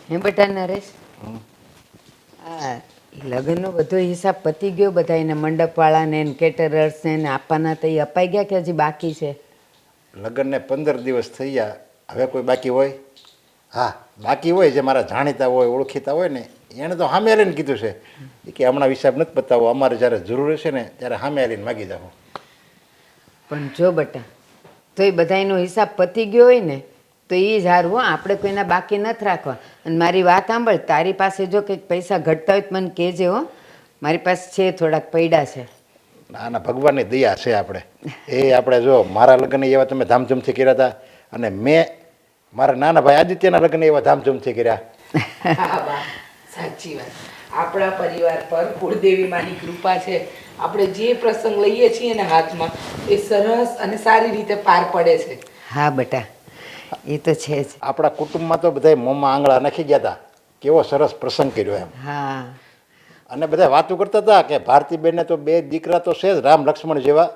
હે બેટા નરેશ, આ લગ્નનો બધો હિસાબ પતી ગયો? બધા એને મંડપવાળાને ને કેટરર્સને ને આપવાના તો એ અપાઈ ગયા કે હજી બાકી છે? લગ્નને 15 દિવસ થઈ ગયા, હવે કોઈ બાકી હોય? હા, બાકી હોય જે મારા જાણીતા હોય, ઓળખીતા હોય ને, એણે તો સામે આવીને કીધું છે કે હમણાં હિસાબ નથી પતાવો, અમારે જ્યારે જરૂર હશે ને ત્યારે સામે આવીને માગી જાઓ. પણ જો બેટા, તો એ બધાનો હિસાબ પતી ગયો હોય ને તો એ જ સારું હો, આપણે કોઈના બાકી નથી રાખવા. અને મારી વાત સાંભળ, તારી પાસે જો કંઈક પૈસા ઘટતા હોય તો મને કહેજે હો, મારી પાસે છે, થોડાક પૈડા છે. ના ના, ભગવાનની દયા છે આપણે જો મારા લગ્ન એવા તમે ધામધૂમથી કર્યા હતા, અને મેં મારા નાના ભાઈ આદિત્યના લગ્ન એવા ધામધૂમથી કર્યા. હા બા, સાચી વાત. આપણા પરિવાર પર કુળદેવી માની કૃપા છે. આપણે જે પ્રસંગ લઈએ છીએ ને હાથમાં, એ સરસ અને સારી રીતે પાર પડે છે. હા બેટા, એ તો છે જ. આપણા કુટુંબમાં તો બધા મોંમાં આંગળા નાખી ગયા હતા, કેવો સરસ પ્રસંગ કર્યો એમ. હા. અને બધા વાતો કરતા હતા કે ભારતીબેનને તો 2 દીકરા તો છે જ, રામ લક્ષ્મણ જેવા,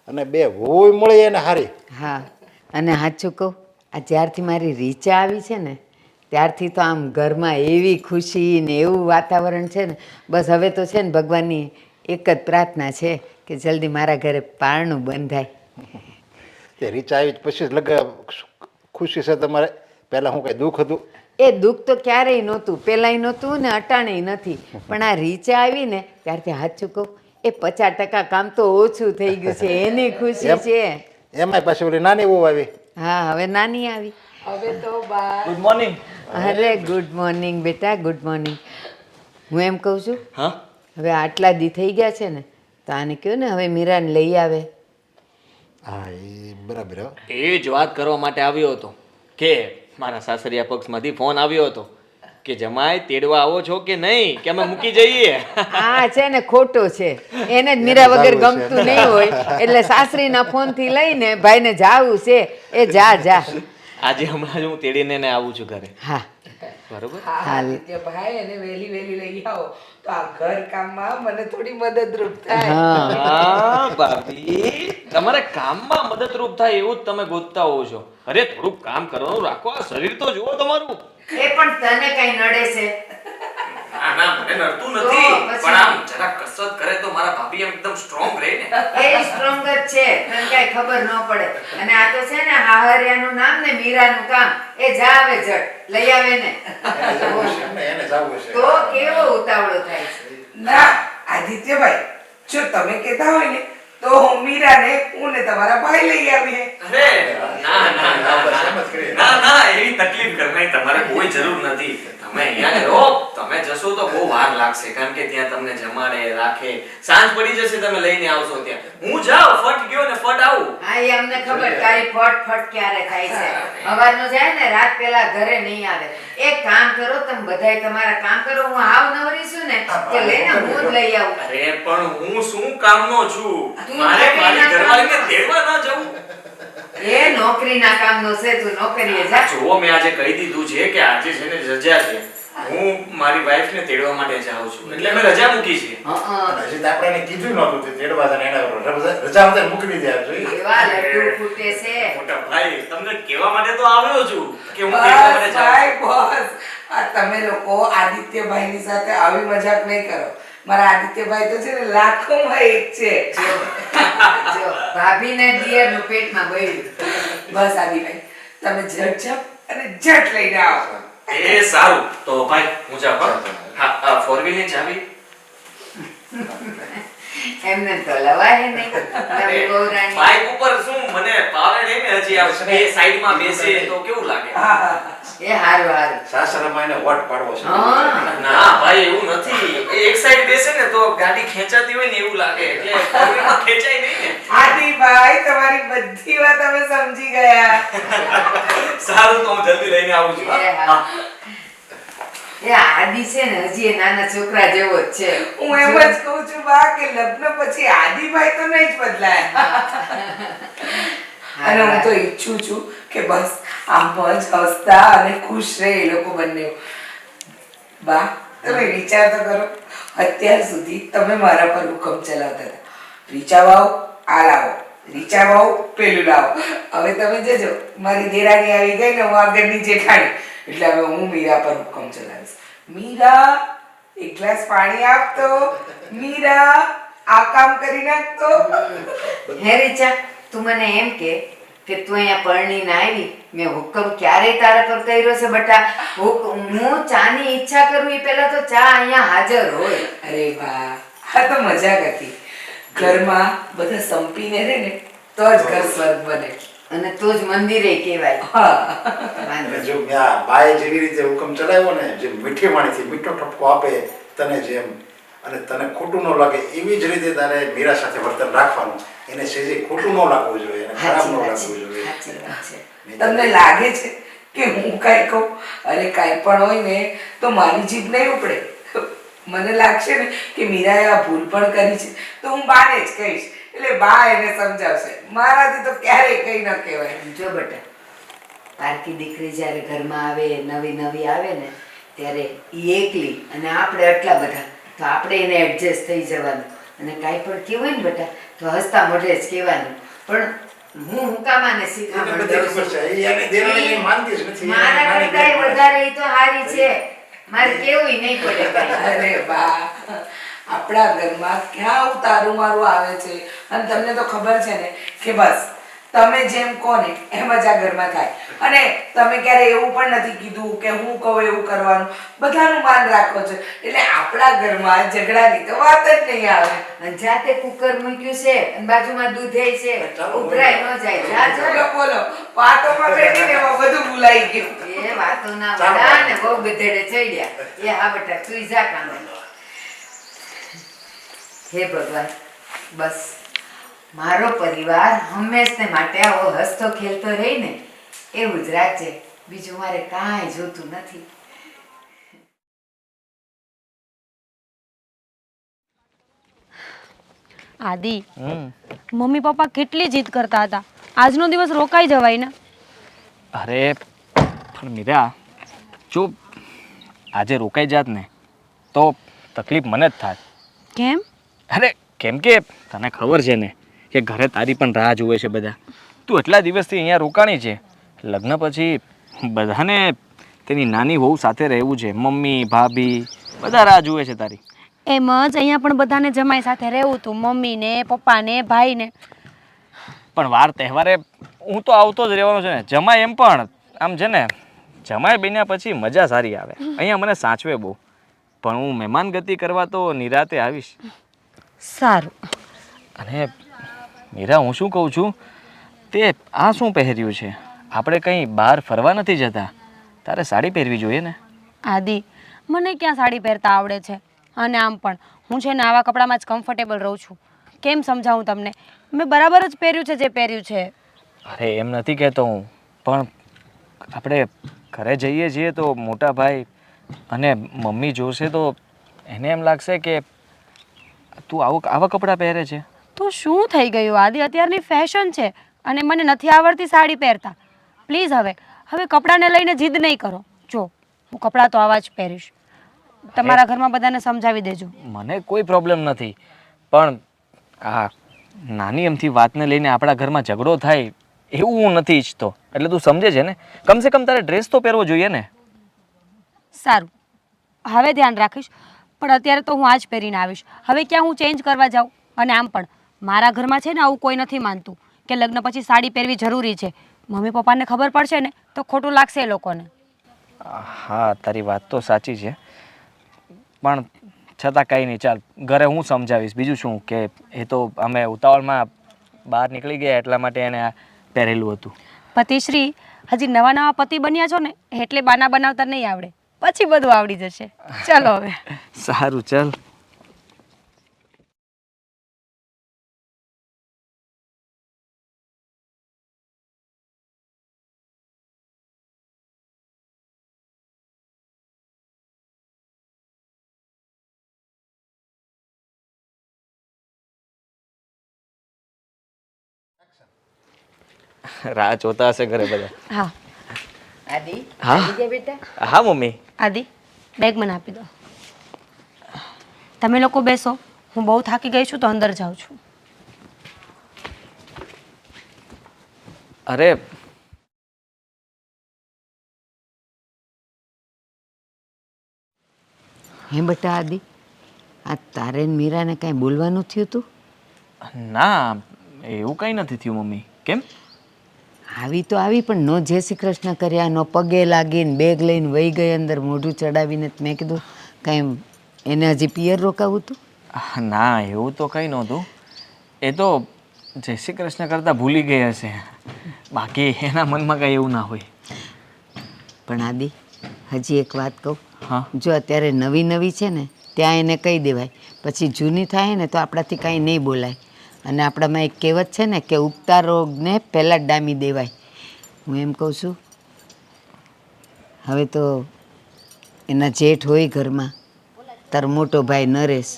અને 2 વહુય મળી એને હારી. હા, અને સાચું કહું, આ જ્યારથી મારી રીચા આવી છે ને ત્યારથી તો આમ ઘરમાં એવી ખુશી ને એવું વાતાવરણ છે ને, બસ હવે તો છે ને ભગવાનની એક જ પ્રાર્થના છે કે જલ્દી મારા ઘરે પારણું બંધાય. તે રીચા આવી પછી જ લગ્ન ખુશી છે તમારે? પહેલાં શું કંઈ દુઃખ હતું? એ દુઃખ તો ક્યારેય નહોતું, પહેલાંય નહોતું ને અટાણેય નથી, પણ આ રીચા આવી ને ત્યારથી સાચું કહું, એ 50% કામ તો ઓછું થઈ ગયું છે, એની ખુશી છે. એમાંય પાછી ઓલી નાની બહુ આવી. હા, હવે નાની આવી. હવે તો બા ગુડ મોર્નિંગ. અરે ગુડ મોર્નિંગ બેટા, ગુડ મોર્નિંગ. હું એમ કહું છું, હા, હવે આટલા દી થઈ ગયા છે ને તો આને કહો ને હવે મીરાને લઈ આવે. હા, એ બરાબર. એ જ વાત કરવા માટે આવ્યો હતો કે મારા સાસરિયા પક્ષમાંથી ફોન આવ્યો હતો કે જમાઈ તેડવા આવો છો કે નહીં, કે અમે મૂકી જઈએ. આ છે ને ખોટો છે, એને જ મીરા વગર ગમતું નહીં હોય એટલે સાસરીના ફોનથી લઈને ભાઈને જાવું છે, એ જા જા. આજે હમણાં જ હું તેડીને એને આવું છું ઘરે. હા બરોબર. હા આદિત્ય ભાઈ, એને વહેલી વહેલી લઈ આવો તો આ ઘર કામમાં મને થોડી મદદરૂપ થાય. હા હા ભાભી, તમારે કામમાં મદદરૂપ થાય એવું જ તમે ગોતતા હોવ છો. અરે થોડુંક કામ કરવાનું રાખો, આ શરીર તો જુઓ તમારું. એ પણ તને કઈ નડે છે? ના ના, મને નડતું તો નથી, પછી? પણ આમ જરા કસરત કરે તો મારા ભાભી એમ એકદમ સ્ટ્રોંગ રહે ને. એ સ્ટ્રોંગ જ છે, તને કઈ ખબર ન પડે. અને આ તો છે ને હાહરિયાનું નામ ને મીરાનું કામ. એ જા આવે જટ લઈ આવે ને, એને જાવું છે. તો કેવો ઉતાવળો થાય છે. ના આદિત્યભાઈ, જો તમે કહેતા હોય ને તો હું મીરાને હું ને તમારા ભાઈ લઈ આવીએ. અરે ના ના ના ના ના, એવી તકલીફ કરવાની તમારે કોઈ જરૂર નથી. તમે અહીંયા રહો, તમે જશો તો બહુ વાર લાગશે, કારણ કે ત્યાં તમને જમાડે રાખે, સાંજ પડી જશે તમે લઈને આવશો ત્યાં. હું જાઉં, ફટ ગયો ને ફટ આવું. હા, એ અમને ખબર તારી ફટ ક્યારે થાય છે. સવારનો જાય ને રાત પેલા ઘરે નહીં આવે. એક કામ કરો, તમે બધાય તમારા કામ કરો, હું આવ નવરી છું ને કે લઈને હું જ લઈ આવું. અરે પણ હું શું કામનો છું? તું મારે મારી નોકરીના ઘરવાળીને કામનો. તેડવા ના જવું. એ નોકરીના કામનો છે, તું નોકરીએ જા. જુઓ, મેં આજે કહી દીધું છે કે આજે છે ને રજા છે, હું મારી વાઈફ ને તેડવા માટે જાઉં છું, એટલે મેં રજા મૂકી છે. હજી તો આપણે એને કીધું નહોતું તે તેડવા જાય ને, એને રજા અંદર મૂકી દીધી આપજો. એવા લડ્ડુ ફૂટે છે. મોટા ભાઈ, તમને કહેવા માટે તો આવ્યો છું કે હું તેડવા માટે બસ જાઉં ભાઈ બસ, આ તમે લોકો આદિત્યભાઈની સાથે આવી મજાક નહીં કરો. મારા આદિત્યભાઈ તો છે ને લાખોમાં એક છે. જો ભાભીને દિયરનું પેટમાં બળ્યું. બસ આદિભાઈ, તમે ઝટ ઝપ અને ઝટ લઈને આવો. છું. એ સારું, તો ભાઈ હું જાઉં. હા, ફોર વ્હીલ ની ચાવી. એમને તો લવાય નહીં. નવી બહુરાણી. બાઇક ઉપર શું મને પાવે નહીં ને, હજી આ બે સાઈડમાં બેસે તો કેવું લાગે? એ હારું હારું. સાસરામાં એને વટ પાડવો છે. હા. ના ભાઈ, એવું નથી. એ એક સાઈડ બેસે ને તો ગાડી ખેંચાતી હોય ને એવું લાગે, એટલે ફોર વ્હીલ માં ખેંચાય નહીં ને. આદિભાઈ, તમારી બધી વાત અમે સમજી ગયા. સારું, તો હું જલ્દી લઈને આવું છું. એ હા. એ આદિ છે ને હજી એ નાના છોકરા જેવો જ છે. હું એમ જ કહું છું બા કે લગ્ન પછી આદિભાઈ તો નહીં જ બદલાય. અને હું તો ઈચ્છું છું કે બસ આમ જ હસતા અને ખુશ રહે એ લોકો બંને. બા, તમે વિચાર તો કરો, અત્યાર સુધી તમે મારા પર હુકમ ચલાવતા હતા, રીચા વાવ આ લાવો, રીચા વાવ પેલું લાવો. હવે તમે જજો, મારી દેરાણી આવી ગઈ ને હું આગળની જેઠાણી, એટલે હવે હું મીરા પર હુકમ ચલાવીશ. મીરા, એક ગ્લાસ પાણી આપતો. મીરા, આ કામ કરી નાખતો. હે રીચા, તું મને એમ કે તું અહીંયા પરણીને આવી, મેં હુકમ ક્યારેય તારા પર કર્યો છે બટા? હું ચાની ઈચ્છા કરું એ પહેલા તો ચા અહીંયા હાજર હોય. અરે વાહ, આ તો મજાક હતી. ઘરમાં બધા સંપીને રહે ને તો જ ઘર સ્વર્ગ બને. અને તો જ મંદિરે કહેવાય. હા, વાંધો જો આ બાએ જેવી રીતે હુકમ ચલાવ્યો ને, જે મીઠી વાણીથી મીઠો ઠપકો આપે તને જેમ, અને તને ખોટું ન લાગે એવી જ રીતે તારે મીરા સાથે વર્તન રાખવાનું. એને સેજે ખોટું ન લાગવું જોઈએ, એને ખરાબ ન લાગવું જોઈએ. સાચી વાત છે. તમને લાગે છે કે હું કાંઈ કહું અને કાંઈ પણ હોય ને તો મારી જીભ નહીં ઉપડે? મને લાગશે ને કે મીરાએ આ ભૂલ પણ કરી છે તો હું બાને જ કહીશ, એટલે બા એને સમજાવશે. મારાથી તો ક્યારેય કંઈ ન કહેવાય. જો બેટા, પારકી દીકરી જ્યારે ઘરમાં આવે, નવી નવી આવે ને, ત્યારે ઈ એકલી અને આપણે આટલા બધા, તો આપણે એને એડજસ્ટ થઈ જવાનું. અને કાંઈ પણ કહેવાય ને બેટા, તો હસતા મોઢે જ કહેવાનું. પણ હું હુકામાને એને શીખામણ બધી દઉં ખબર છું. છે. એ એને દેરાણીને માનતી જ નથી. મારા નાની કરતાંય બેન વધારે ઈ તો હારી છે. મારે કેવું નહીં પડે કાંઈ. અરે બા, આપણા ઘરમાં ક્યાં તારું મારું આવે છે. અને તમને તો ખબર છે ને કે બસ તમે જેમ કહો ને એમ જ આ ઘરમાં થાય. અને તમે ક્યારે એવું પણ નથી કીધું કે હું કહું એવું કરવાનું. બધાનું માન રાખો છો, એટલે આપણા ઘરમાં ઝઘડાની તો વાત જ નહીં આવે. અને જાતે કુકર મૂક્યું છે અને બાજુમાં દૂધે છે, ઉભરાય ન જાય. જા જા. બોલો બોલો, વાતોમાં બેઠીને એમાં બધું ભૂલાઈ ગયું. એ વાતો ના વડા ને બહુ ગધેડે ચડ્યા. એ હા બેટા, તું જા કામે. હે ભગવાન, બસ મારો પરિવાર હંમેશને માટે આવો હસતો ખેલતો રહી ને એવું જ રાખજે. બીજું મારે કાંઈ જોતું નથી. આદિ, મમ્મી પપ્પા કેટલી જીદ કરતા હતા, આજનો દિવસ રોકાઈ જવાય ને. અરે પણ મીરા, જો આજે રોકાઈ જાત ને તો તકલીફ મને જ થાત. કેમ? અરે કેમ કે તને ખબર છે ને કે ઘરે તારી પણ રાહ જુએ છે બધા. તું એટલા દિવસથી અહીંયા રોકાણી છે. લગ્ન પછી બધાને તેની નાની વહુ સાથે રહેવું છે. મમ્મી, ભાભી બધા રાહ જુએ છે તારી. એમ જ અહીંયા પણ બધાને જમાઈ સાથે રહેવું હતું, મમ્મીને, પપ્પાને, ભાઈને. પણ વાર તહેવારે હું તો આવતો જ રહેવાનો છે ને. જમાય એમ પણ આમ છે ને, જમાય બન્યા પછી મજા સારી આવે. અહીંયા મને સાચવે બહુ. પણ હું મહેમાન ગતિ કરવા તો નિરાતે આવીશ. સારું. અને મીરા, હું શું કહું છું, તે આ શું પહેર્યું છે? આપણે કંઈ બહાર ફરવા નથી જતા, તારે સાડી પહેરવી જોઈએ ને. આદિ, મને ક્યાં સાડી પહેરતા આવડે છે? અને આમ પણ હું છે ને આવા કપડામાં જ કમ્ફર્ટેબલ રહું છું. કેમ સમજાવું તમને? મેં બરાબર જ પહેર્યું છે જે પહેર્યું છે. અરે એમ નથી કહેતો હું, પણ આપણે ઘરે જઈએ છીએ તો મોટા ભાઈ અને મમ્મી જોશે તો એને એમ લાગશે કે તું આવા કપડાં પહેરે છે. તો શું થઈ ગયું આદિ? અત્યારની ફેશન છે અને મને નથી આવડતી સાડી પહેરતા. પ્લીઝ હવે કપડાને લઈને જીદ નહીં કરો. જો હું કપડાં તો આવા જ પહેરીશ. તમારા ઘરમાં બધાને સમજાવી દેજો. મને કોઈ પ્રોબ્લેમ નથી, પણ આ નાની એમથી વાતને લઈને આપણા ઘરમાં ઝઘડો થાય એવું હું નથી ઈચ્છતો. એટલે તું સમજે છે ને? કમસે કમ તારે ડ્રેસ તો પહેરવો જોઈએ ને. સારું, હવે ધ્યાન રાખીશ. પણ અત્યારે તો હું આ જ પહેરીને આવીશ. હવે ક્યાં હું ચેન્જ કરવા જાઉં? અને આમ પણ મારા ઘરમાં છે ને આવું કોઈ નથી માનતું કે લગ્ન પછી સાડી પહેરવી જરૂરી છે. મમ્મી પપ્પાને ખબર પડશે ને તો ખોટું લાગશે એ લોકોને. હા, તારી વાત તો સાચી છે, પણ છતાં કંઈ નહીં, ચાલ ઘરે હું સમજાવીશ. બીજું શું કે એ તો અમે ઉતાવળમાં બહાર નીકળી ગયા એટલા માટે એને આ પહેરેલું હતું. પતિશ્રી, હજી નવા નવા પતિ બન્યા છો ને એટલે બાના બનાવતા નહીં આવડે. પછી બધું આવડી જશે. ચલો હવે. સારું, ચાલ. રાહ જોતા હશે ઘરે બધા. હા. આદિ, હા? આવી ગયા બેટા? હા મમ્મી. આદિ, બેગ મને આપી દો. તમે લોકો બેસો, હું બહુ થાકી ગઈ છું તો અંદર જાઉં છું. અરે હે બટા આદિ, આ તારે ને મીરાને કાંઈ બોલવાનું થયું હતું? ના એવું કંઈ નથી થયું મમ્મી. કેમ? આવી તો આવી, પણ નો જય શ્રી કૃષ્ણ કર્યા, નો પગે લાગીને બેગ લઈને વહી ગઈ અંદર મોઢું ચડાવીને. મેં કીધું કાંઈ એને હજી પિયર રોકાવું હતું? ના એવું તો કંઈ નહોતું. એ તો જય શ્રી કૃષ્ણ કરતાં ભૂલી ગઈ હશે, બાકી એના મનમાં કંઈ એવું ના હોય. પણ આદિ, હજી એક વાત કહું. હા. જો અત્યારે નવી નવી છે ને ત્યાં એને કહી દેવાય, પછી જૂની થાય ને તો આપણાથી કાંઈ નહીં બોલાય. અને આપણામાં એક કહેવત છે ને કે ઉગતા રોગને પહેલાં જ ડામી દેવાય. હું એમ કહું છું, હવે તો એના જેઠ હોય ઘરમાં, તારો મોટો ભાઈ નરેશ,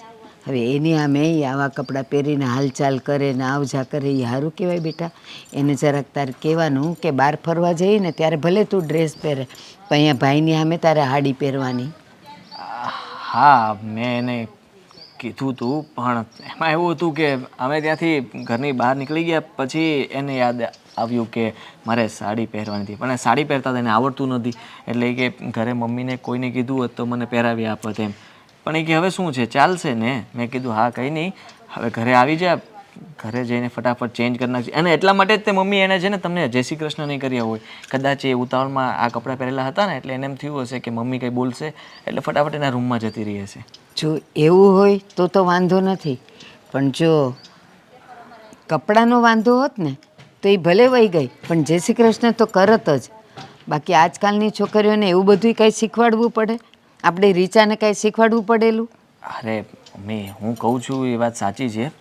હવે એની આમે ઈ આવા કપડાં પહેરીને હાલચાલ કરે ને આવજા કરે, એ સારું કહેવાય બેટા. એને જરાક તારે કહેવાનું કે બહાર ફરવા જઈએ ને ત્યારે ભલે તું ડ્રેસ પહેરે, પણ અહીંયા ભાઈની સામે તારે હાડી પહેરવાની. હા મેં એને કીધું હતું, પણ એમાં એવું હતું કે અમે ત્યાંથી ઘરની બહાર નીકળી ગયા પછી એને યાદ આવ્યું કે મારે સાડી પહેરવાની હતી, પણ એ સાડી પહેરતા એને આવડતું નથી. એટલે એ કે ઘરે મમ્મીને કોઈને કીધું હોત તો મને પહેરાવી આપત એમ. પણ એ કે હવે શું છે, ચાલશે ને. મેં કીધું હા કંઈ નહીં, હવે ઘરે આવી જા, ઘરે જઈને ફટાફટ ચેન્જ કરી નાખશે. અને એટલા માટે જ તે મમ્મી એને છે ને તમને જય શ્રી કૃષ્ણ નહીં કર્યા હોય. કદાચ એ ઉતાવળમાં આ કપડાં પહેરેલા હતા ને એટલે એને એમ થયું હશે કે મમ્મી કંઈ બોલશે એટલે ફટાફટ એના રૂમમાં જતી રહી હશે. જો એવું હોય તો વાંધો નથી, પણ જો કપડાનો વાંધો હોત ને તો એ ભલે વહી ગઈ, પણ જય શ્રી કૃષ્ણ તો કરત જ. બાકી આજકાલની છોકરીઓને એવું બધું કાંઈ શીખવાડવું પડે? આપણે રીચાને કાંઈ શીખવાડવું પડેલું? અરે મમ્મી હું કહું છું એ વાત સાચી છે.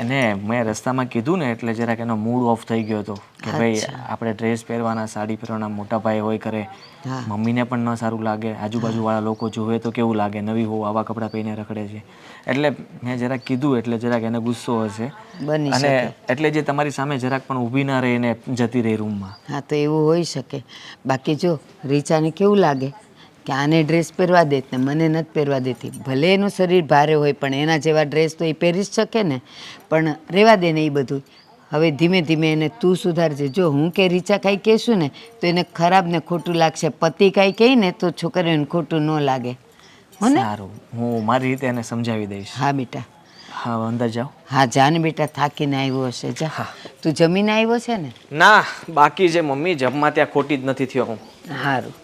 એને મેં રસ્તામાં કીધું ને એટલે જરાક એનો મૂડ ઓફ થઈ ગયો હતો કે ભાઈ આપણે ડ્રેસ પહેરવાના, સાડી પહેરવાના, મોટા ભાઈ હોય કરે, હા. મમ્મીને પણ ન સારું લાગે, આજુબાજુવાળા લોકો જોવે તો કેવું લાગે, નવી હો આવા કપડાં પહેરીને રખડે છે. એટલે મેં જરાક કીધું એટલે જરાક એને ગુસ્સો હશે, બની અને શકે. એટલે જે તમારી સામે જરાક પણ ઊભી ના રહીને જતી રહી રૂમમાં. હા તો એવું હોઈ શકે. બાકી જો રીચાને કેવું લાગે કે આને ડ્રેસ પહેરવા દેત ને મને નથી પહેરવા દેતી, ભલે એનું શરીર ભારે હોય પણ એના જેવા ડ્રેસ તો એ પહેરી જ શકે ને. પણ રહેવા દે ને એ બધું. હવે ધીમે ધીમે એને તું સુધારજે. જો હું કે રીચા કાંઈ કહેશું ને તો એને ખરાબ ને ખોટું લાગશે. પતિ કાંઈ કહે ને તો છોકરીઓને ખોટું ન લાગે. હો ને? સારું, હું મારી રીતે એને સમજાવી દઈશ. હા બેટા. હા અંદર જાઓ. હા જા ને બેટા, થાકીને આવ્યો હશે. જા. તું જમીને આવ્યો છે ને? ના બાકી છે મમ્મી, જમવા ત્યાં ખોટી જ નથી થયો હું. સારું.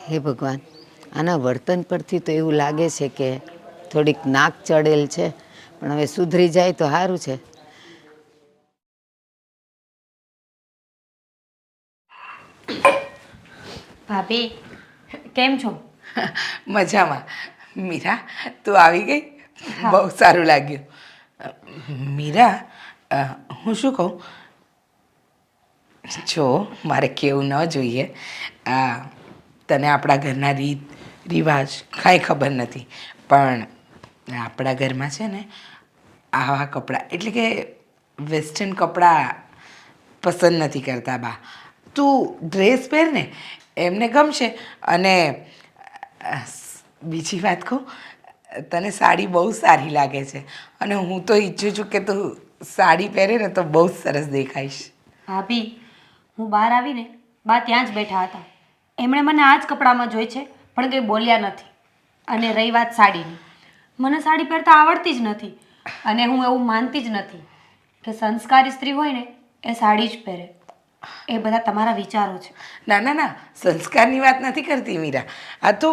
હે ભગવાન, આના વર્તન પરથી તો એવું લાગે છે કે થોડીક નાક ચડેલ છે, પણ હવે સુધરી જાય તો સારું છે. ભાભી કેમ છો? મજામાં. મીરા તું આવી ગઈ, બહુ સારું લાગ્યું. મીરા, હું શું કહું, જો મારે કેવું ન જોઈએ, તને આપણા ઘરના રીત રિવાજ કાંઈ ખબર નથી, પણ આપણા ઘરમાં છે ને આવા કપડાં એટલે કે વેસ્ટર્ન કપડાં પસંદ નથી કરતા બા. તું ડ્રેસ પહેર ને, એમને ગમશે. અને બીજી વાત કહું, તને સાડી બહુ સારી લાગે છે, અને હું તો ઈચ્છું છું કે તું સાડી પહેરે ને તો બહુ જ સરસ દેખાઈશ. ભાભી હું બહાર આવીને બા ત્યાં જ બેઠા હતા. એમણે મને આ જ કપડામાં જોઈ છે પણ કંઈ બોલ્યા નથી. અને રહી વાત સાડીની, મને સાડી પહેરતા આવડતી જ નથી, અને હું એવું માનતી જ નથી કે સંસ્કારી સ્ત્રી હોય ને એ સાડી જ પહેરે. એ બધા તમારા વિચારો છે. ના ના ના, સંસ્કારની વાત નથી કરતી મીરા. આ તો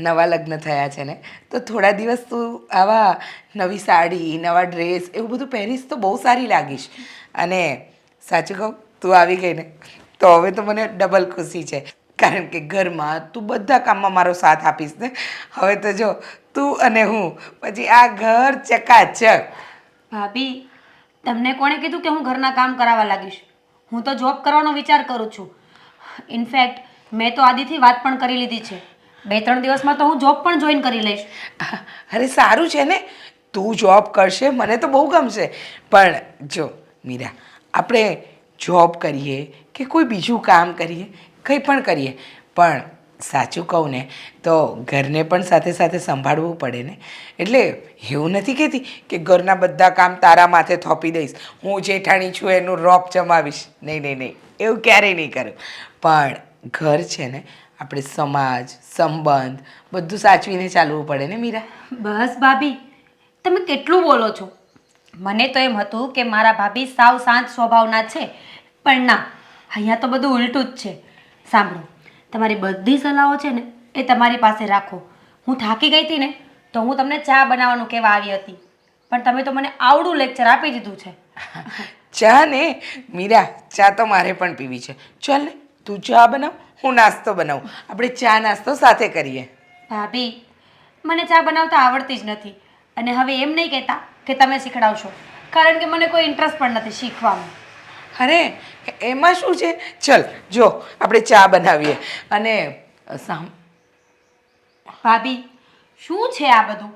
નવા લગ્ન થયા છે ને, તો થોડા દિવસ તું આવા નવી સાડી, નવા ડ્રેસ એવું બધું પહેરીશ તો બહુ સારી લાગીશ. અને સાચું કહું, તું આવી ગઈ ને તો હવે તો મને ડબલ ખુશી છે, કારણ કે ઘરમાં તું બધા કામમાં મારો સાથ આપીશ ને. હવે તો જો તું અને હું, પછી આ ઘર ચકાચક. ભાભી તમને કોણે કીધું કે હું ઘરના કામ કરાવવા લાગીશ? હું તો જોબ કરવાનો વિચાર કરું છું. ઇનફેક્ટ મેં તો આદિથી વાત પણ કરી લીધી છે. 2-3 દિવસમાં તો હું જોબ પણ જોઈન કરી લઈશ. અરે સારું છે ને, તું જોબ કરશે મને તો બહુ ગમશે. પણ જો મીરા, આપણે જોબ કરીએ કે કોઈ બીજું કામ કરીએ, કંઈ પણ કરીએ, પણ સાચું કહું ને તો ઘરને પણ સાથે સાથે સંભાળવું પડે ને. એટલે એવું નથી કહેતી કે ઘરના બધા કામ તારા માથે થોપી દઈશ, હું જેઠાણી છું એનું રોપ જમાવીશ. નહીં નહીં નહીં, એવું ક્યારેય નહીં કરું. પણ ઘર છે ને આપણે સમાજ સંબંધ બધું સાચવીને ચાલવું પડે ને મીરા. બસ ભાભી, તમે કેટલું બોલો છો. મને તો એમ હતું કે મારા ભાભી સાવ શાંત સ્વભાવના છે, પણ ના, અહીંયા તો બધું ઉલટું જ છે. સાંભળો, તમારી બધી સલાહો છે ને એ તમારી પાસે રાખો. હું થાકી ગઈ હતી ને તો હું તમને ચા બનાવવાનું કહેવા આવી હતી, પણ તમે તો મને આવડું લેક્ચર આપી દીધું છે. ચા ને મીરા, ચા તો મારે પણ પીવી છે. ચાલ ને તું ચા બનાવ, હું નાસ્તો બનાવું, આપણે ચા નાસ્તો સાથે કરીએ. ભાભી, મને ચા બનાવતા આવડતી જ નથી, અને હવે એમ નહીં કહેતા કે તમે શીખડાવશો, કારણ કે મને કોઈ ઇન્ટરેસ્ટ પણ નથી શીખવામાં. અરે એમાં શું છે, ચલ જો આપણે ચા બનાવીએ. અને ભાભી, શું છે આ બધું?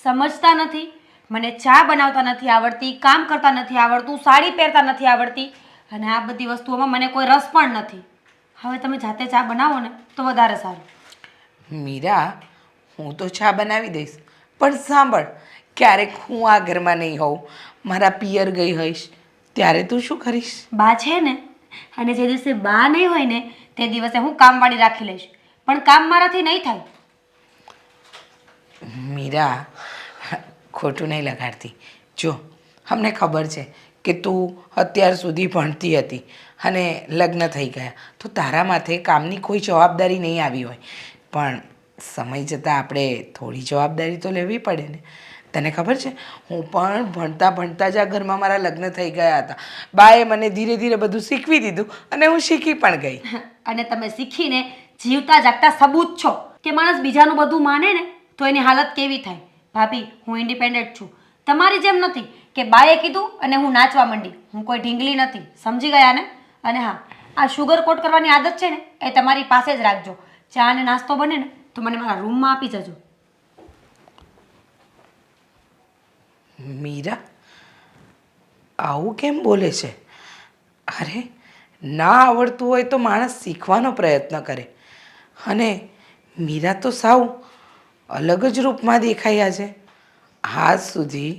સમજતા નથી? મને ચા બનાવતા નથી આવડતી, કામ કરતા નથી આવડતું, સાડી પહેરતા નથી આવડતી, અને આ બધી વસ્તુઓમાં મને કોઈ રસ પણ નથી. હવે તમે જાતે ચા બનાવો ને તો વધારે સારું. મીરા, હું તો ચા બનાવી દઈશ, પણ સાંભળ, ક્યારેક હું આ ઘરમાં નહીં હોઉં, મારા પિયર ગઈ હોઈશ, ત્યારે તું શું કરીશ? બા છે ને, અને જે દિવસે બા નહીં હોય ને તે દિવસે હું કામવાળી રાખી લઈશ, પણ કામ મારાથી નહીં થાય. મીરા, ખોટું નહીં લગાડતી. જો અમને ખબર છે કે તું અત્યાર સુધી ભણતી હતી અને લગ્ન થઈ ગયા તો તારા માથે કામની કોઈ જવાબદારી નહીં આવી હોય, પણ સમય જતાં આપણે થોડી જવાબદારી તો લેવી પડે ને. તને ખબર છે, હું પણ ભણતા ભણતા જ આ ઘરમાં મારા લગ્ન થઈ ગયા હતા. બાએ મને ધીરે ધીરે બધું શીખવી દીધું અને હું શીખી પણ ગઈ. અને તમે શીખીને જીવતા જાગતા સબૂત છો કે માણસ બીજાનું બધું માને ને તો એની હાલત કેવી થાય. ભાભી, હું ઇન્ડિપેન્ડન્ટ છું, તમારી જેમ નથી કે બાએ કીધું અને હું નાચવા માંડી. હું કોઈ ઢીંગલી નથી, સમજી ગયા ને? અને હા, આ શુગર કોટ કરવાની આદત છે ને એ તમારી પાસે જ રાખજો. ચા અને નાસ્તો બને ને તો મને મારા રૂમમાં આપી જજો. મીરા, આવું કેમ બોલે છે? અરે, ના આવડતું હોય તો માણસ શીખવાનો પ્રયત્ન કરે. અને મીરા તો સાવ અલગ જ રૂપમાં દેખાયા છે. આજ સુધી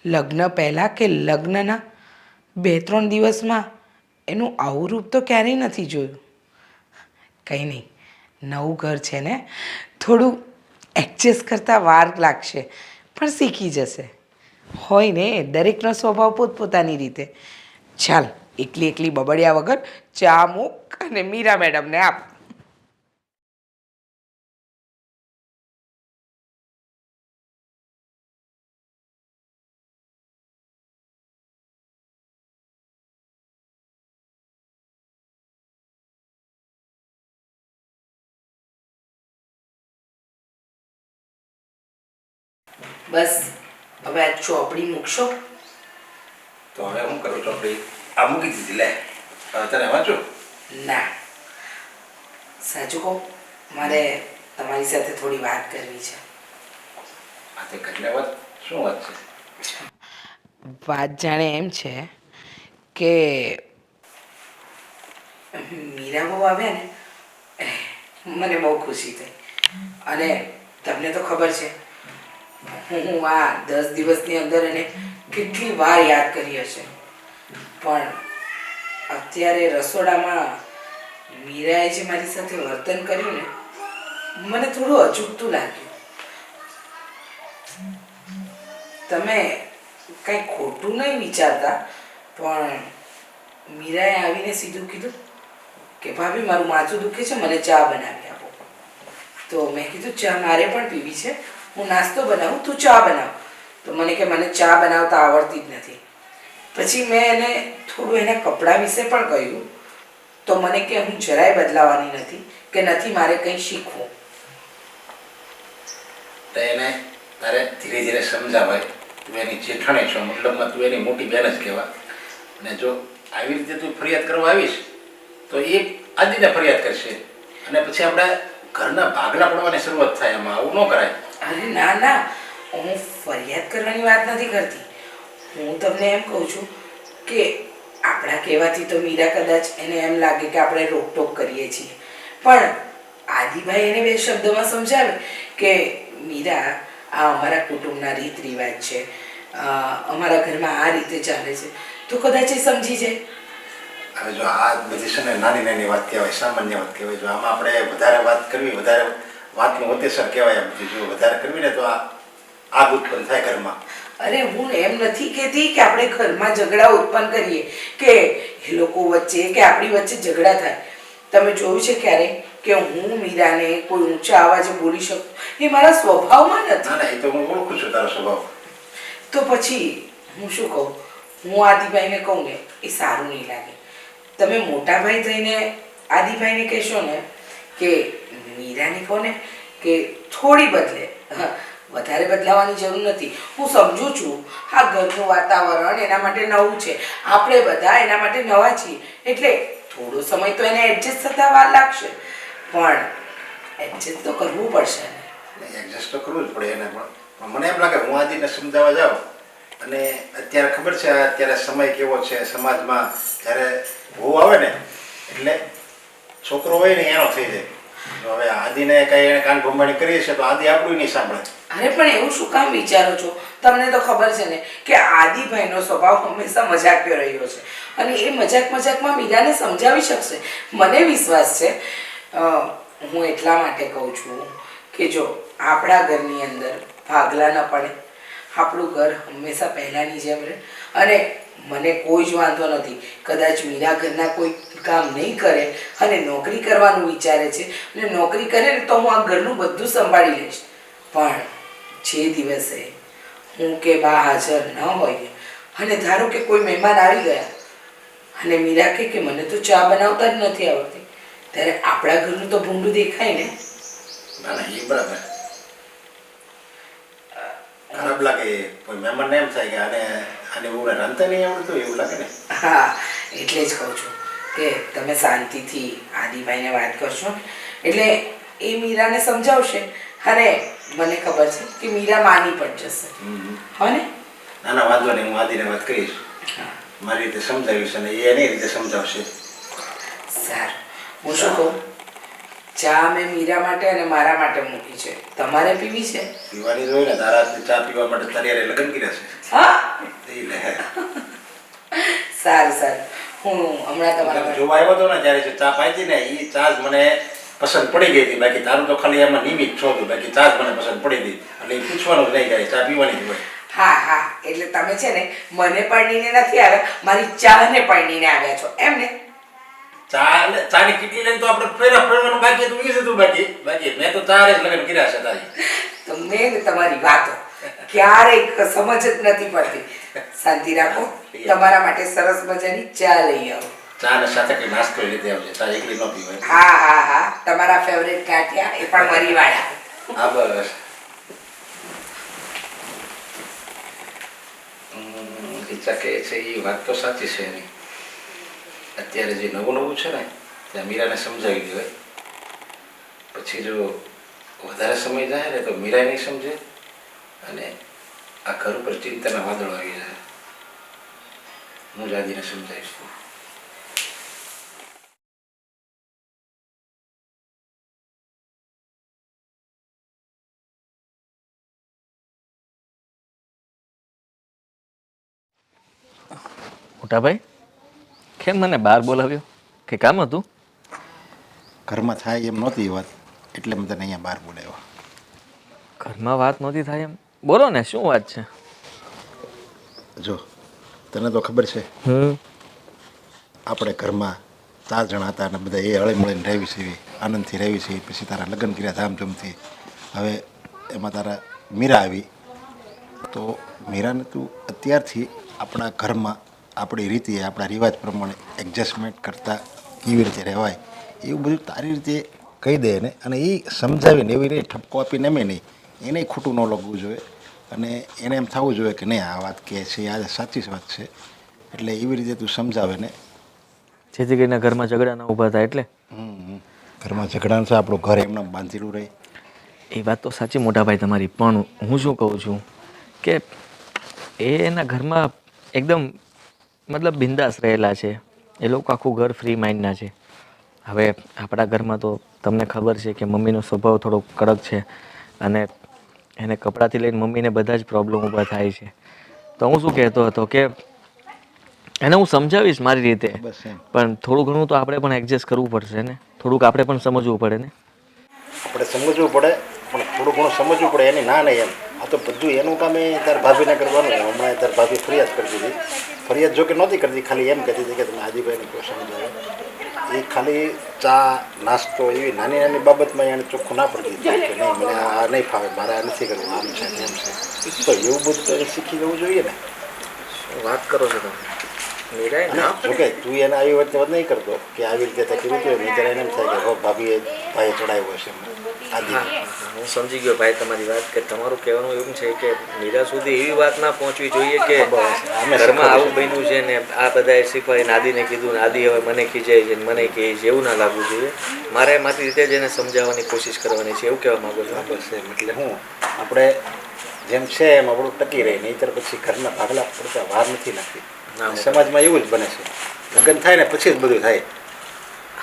લગ્ન પહેલાં કે લગ્નના 2-3 દિવસમાં એનું આવું રૂપ તો ક્યારેય નથી જોયું. કંઈ નહીં, નવું ઘર છે ને, થોડું એડજસ્ટ કરતાં વાર લાગશે, પણ શીખી જશે. હોય ને, દરેકનો સ્વભાવ પોતપોતાની રીતે. ચાલ, એકલી એકલી બબડ્યા વગર ચા મૂક અને મીરા મેડમને આપ. બસ હવે આ ચોપડી મૂકશો? તો હવે હું કરું ચોપડી? આ મૂકી દીધી, લે તને વાંચો. ના, સાચું કહું, મારે તમારી સાથે થોડી વાત કરવી છે. આ તે કેટલા વાત? શું વાત છે? વાત જાણે એમ છે કે મીરા બહુ આવ્યા ને મને બહુ ખુશી થઈ. અને તમને તો ખબર છે, હું આ 10 દિવસની અંદર એને કેટલી વાર યાદ કરી હશે, પણ અત્યારે રસોડામાં મીરાએ જે મારી સાથે વર્તન કર્યું ને મને થોડું અચૂકતું લાગ્યું. તમે કંઈ ખોટું નહીં વિચારતા, પણ મીરાએ આવીને સીધું કીધું કે ભાભી, મારું માથું દુખે છે, મને ચા બનાવી આપો. તો મેં કીધું ચા મારે પણ પીવી છે, હું નાસ્તો બનાવું, તું ચા બનાવ. તો મને કે મને ચા બનાવતા આવડતી જ નથી. પછી મેં એને થોડું એના કપડાં વિશે પણ કહ્યું, તો મને કે હું જરાય બદલાવાની નથી, કે નથી મારે કંઈ શીખવું. તો એને તારે ધીરે ધીરે સમજાવાય. તું એની જેઠાણી છો, મતલબમાં તું એની મોટી બેન જ કહેવા. અને જો આવી રીતે તું ફરિયાદ કરવા આવીશ તો એ આદિને ફરિયાદ કરશે, અને પછી આપણે ઘરના ભાગલા પડવાની શરૂઆત થાય. એમાં આવું ન કરાય. અરે ના ના, હું ફરિયાદ કરવાની વાત નથી કરતી. હું તમને એમ કહું છું કે આપણા કહેવાથી તો મીરા કદાચ એને એમ લાગે કે આપણે રોકટોક કરીએ છીએ, પણ આદિભાઈ એને 2 શબ્દોમાં સમજાવે કે મીરા, આ અમારા કુટુંબના રીત રિવાજ છે, અમારા ઘરમાં આ રીતે ચાલે છે, તો કદાચ એ સમજી જાય. હવે જો આ બધી છે ને નાની નાની વાત કહેવાય, સામાન્ય વાત કહેવાય. જો આમાં આપણે વધારે વાત કરવી, વધારે વાતનું અતિસર કહેવાય. આ બધી જો વધારે કરવી ને તો આ આગ ઉત્પન્ન થાય ઘરમાં. અરે હું એમ નથી કહેતી કે આપણે ઘરમાં ઝઘડા ઉત્પન્ન કરીએ કે એ લોકો વચ્ચે કે આપણી વચ્ચે ઝઘડા થાય. તમે જોયું છે ક્યારે કે હું મીરાને કોઈ ઊંચા અવાજે બોલી શકું? એ મારા સ્વભાવમાં નથી. ના ના, એ તો હું ઓળખું છું તારો સ્વભાવ. તો પછી હું શું કહું? હું આદિભાઈને કહું ને એ સારું નહીં લાગે. તમે મોટા ભાઈ થઈને આદિભાઈને કહેશો ને કે મીરાને કહો ને કે થોડી બદલે. વધારે બદલાવાની જરૂર નથી. હું સમજુ છું આ ઘરનું વાતાવરણ એના માટે નવું છે, આપણે બધા એના માટે નવા છીએ, એટલે થોડો સમય તો એને એડજસ્ટ થતા વાર લાગશે, પણ એડજસ્ટ તો કરવું પડશે ને. એડજસ્ટ તો કરવું જ પડે એને. પણ મને એમ લાગે હું આદિને સમજાવવા જાઉં અને અત્યારે ખબર છે અત્યારે સમય કેવો છે સમાજમાં, જ્યારે વહુ આવે ને એટલે છોકરો હોય ને એનો થઈ જાય. જો હવે આદિને કઈ એને કાન ભંભાણી કરીએ છે તો આદિ આપણું નહીં સાંભળે. અરે પણ એવું શું કામ વિચારો છો? તમને તો ખબર છે ને કે આદિભાઈનો સ્વભાવ હંમેશા મજાકિયો રહ્યો છે અને એ મજાકમાં મીરાને સમજાવી શકશે, મને વિશ્વાસ છે. હું એટલા માટે કહું છું કે જો આપણા ઘરની અંદર ભાગલા ન પડે, આપણું ઘર હંમેશા પહેલાંની જેમ રહે. અને મને કોઈ જ વાંધો નથી કદાચ મીરા ઘરના કોઈ કામ નહીં કરે અને નોકરી કરવાનું વિચારે છે અને નોકરી કરે ને તો હું આ ઘરનું બધું સંભાળી લઈશ. પણ જે દિવસે હું કે બા હાજર ન હોઈએ અને ધારો કે કોઈ મહેમાન આવી ગયા અને મીરા કે મને તો ચા બનાવતા જ નથી આવડતી, ત્યારે આપણા ઘરનું તો ભૂંડું દેખાય ને. ના ના, એ બરાબર. ખરાબ લાગે કોઈ મહેમાનને એમ થાય કે આને હું રાંધતા નહીં આવડતું એવું લાગે ને. હા, એટલે જ કહું છું કે તમે શાંતિથી આદિભાઈને વાત કરશો એટલે એ મીરાને સમજાવશે અને મને ખબર છે કે મીરા માની પણ જશે. હો ને? ના ના, વાંધો નહીં, હું આદિને વાત કરીશ, મારી રીતે સમજાવીશ અને એ એની રીતે સમજાવશે. સારું. હું શું કહું, ચા મેં મીરા માટે અને મારા માટે મૂકી છે, તમારે પીવી છે? પીવાની જ હોય ને, તારા હાથની ચા પીવા માટે તારી હારે લગ્ન કર્યા છે. હા, એ લે. સારું. હું હમણાં તમારા જોવા આવ્યો હતો ને ત્યારે જે ચા પાઈ હતી ને એ ચા જ મને પસંદ પડી ગઈ હતી. બાકી તારું તો ખાલી એમાં નિમિત્ત છો હતું, બાકી ચા જ મને પસંદ પડી હતી. એટલે એ પૂછવાનું જ નહીં કાંઈ, ચા પીવાની જ હોય. હા, એટલે તમે છે ને મને પરણીને નથી આવ્યા, મારી ચાને પરણીને આવ્યા છો એમ ને? ચાની કેટલી લઈને તો આપણે ફેરવાનું બાકી હતું, એ જ હતું બાકી મેં તો ચારે જ લગ્ન કર્યા છે તારી. તમને ને તમારી વાતો ક્યારેય સમજ જ નથી પડતી. શાંતિ રાખો, તમારા માટે સરસ મજાની ચા લઈ આવો. ચા ને સાથે કઈ નાસ્તો લીધે આવજે, ચા એકલી ન પીવાય. હા, તમારા ફેવરેટ ગાંઠિયા, એ પણ મરીવાળા. હા બસ. રીચા કહે છે એ વાત તો સાચી છે એની. અત્યારે જે નવું છે ને ત્યાં મીરાને સમજાવી દેવાય. પછી જો વધારે સમય જાય ને તો મીરા નહીં સમજે અને આ ઘર ઉપર ચિંતાના વાદળો આવી જાય. હું જ આદિને સમજાવીશ. મોટાભાઈ, કેમ મને બહાર બોલાવ્યો? કે કામ હતું? ઘરમાં થાય એમ નહોતી વાત એટલે મેં તને અહીંયા બહાર બોલાવ્યો. ઘરમાં વાત નહોતી થાય એમ? બોલો ને, શું વાત છે? જો તને તો ખબર છે આપણે ઘરમાં 4 જણા હતા અને બધા એ હળીમળીને રહેવી છે, આનંદથી રહેવી છે. પછી તારા લગ્ન કર્યા ધામધૂમથી. હવે એમાં તારા મીરા આવી તો મીરાને તું અત્યારથી આપણા ઘરમાં આપણી રીતે આપણા રિવાજ પ્રમાણે એડજસ્ટમેન્ટ કરતાં કેવી રીતે રહેવાય એવું બધું તારી રીતે કહી દે ને. અને એ સમજાવીને એવી રીતે ઠપકો આપીને એમ નહીં, એને ખોટું ન લાગવું જોઈએ અને એને એમ થવું જોઈએ કે નહીં આ વાત કહે છે આ સાચી જ વાત છે. એટલે એવી રીતે તું સમજાવે ને, જેથી કરીને ઘરમાં ઝઘડા ના ઊભા થાય. એટલે ઘરમાં ઝઘડા છે આપણું ઘર એમને બાંધેલું રહે. એ વાત તો સાચી મોટાભાઈ તમારી, પણ હું શું કહું છું કે એના ઘરમાં એકદમ મતલબ બિંદાસ રહેલા છે. એ લોકો આખું ઘર ફ્રી માઇન્ડના છે. હવે આપણા ઘરમાં તો તમને ખબર છે કે મમ્મીનો સ્વભાવ થોડો કડક છે અને એને કપડાથી લઈને મમ્મીને બધા જ પ્રોબ્લેમ ઊભા થાય છે. તો હું શું કહેતો હતો કે એને હું સમજાવીશ મારી રીતે, બસ એમ. પણ થોડું ઘણું તો આપણે પણ એડજસ્ટ કરવું પડશે ને, થોડુંક આપણે પણ સમજવું પડે ને. આપણે સમજવું પડે, પણ થોડું ઘણું સમજવું પડે એની ના નહીં એમ. આ તો બધું એનું કામ એ તાર ભાભીને કરવાનું. હમણાં તાર ભાભી ફરિયાદ કરતી હતી. ફરિયાદ જો કે નહોતી કરતી, ખાલી એમ કહેતી હતી કે તમે આદિભાઈને કોઈ સમજાવો. એ ખાલી ચા નાસ્તો એવી નાની નાની બાબતમાં એને ચોખ્ખું ના પડતી હતી કે નહીં મને આ નહીં ફાવે, મારે આ નથી કરવું, આમ છે તેમ છે. તો એવું બધું તો એને શીખી જવું જોઈએ ને. વાત કરો છો તમે મીરાએ ના જોકે તું એને આવી વાત નહીં કરતો કે આવી રીતે તકલીફ હોય નહીં, ત્યારે એને એમ થાય કે હો ભાભીએ ભાઈએ ચડાવ્યો હશે આદિ. હું સમજી ગયો ભાઈ તમારી વાત, કે તમારું કહેવાનું એવું છે કે મીરા સુધી એવી વાત ના પહોંચવી જોઈએ કે ઘરમાં આવું બન્યું છે ને આ બધાએ શીખવાડીને આદિને કીધું ને આદિ હવે મને ખીજાય છે ને મને કહે છે, એવું ના લાગવું જોઈએ. મારે મારી રીતે જ એને સમજાવવાની કોશિશ કરવાની છે, એવું કહેવા માંગુ છું. બસ એમ. એટલે હું આપણે જેમ છે એમ આપણું ટકી રહી, નહીંતર પછી ઘરના ભાગલા પડતા વાર નથી લાગતી. સમાજમાં એવું જ બને છે, લગ્ન થાય ને પછી જ બધું થાય.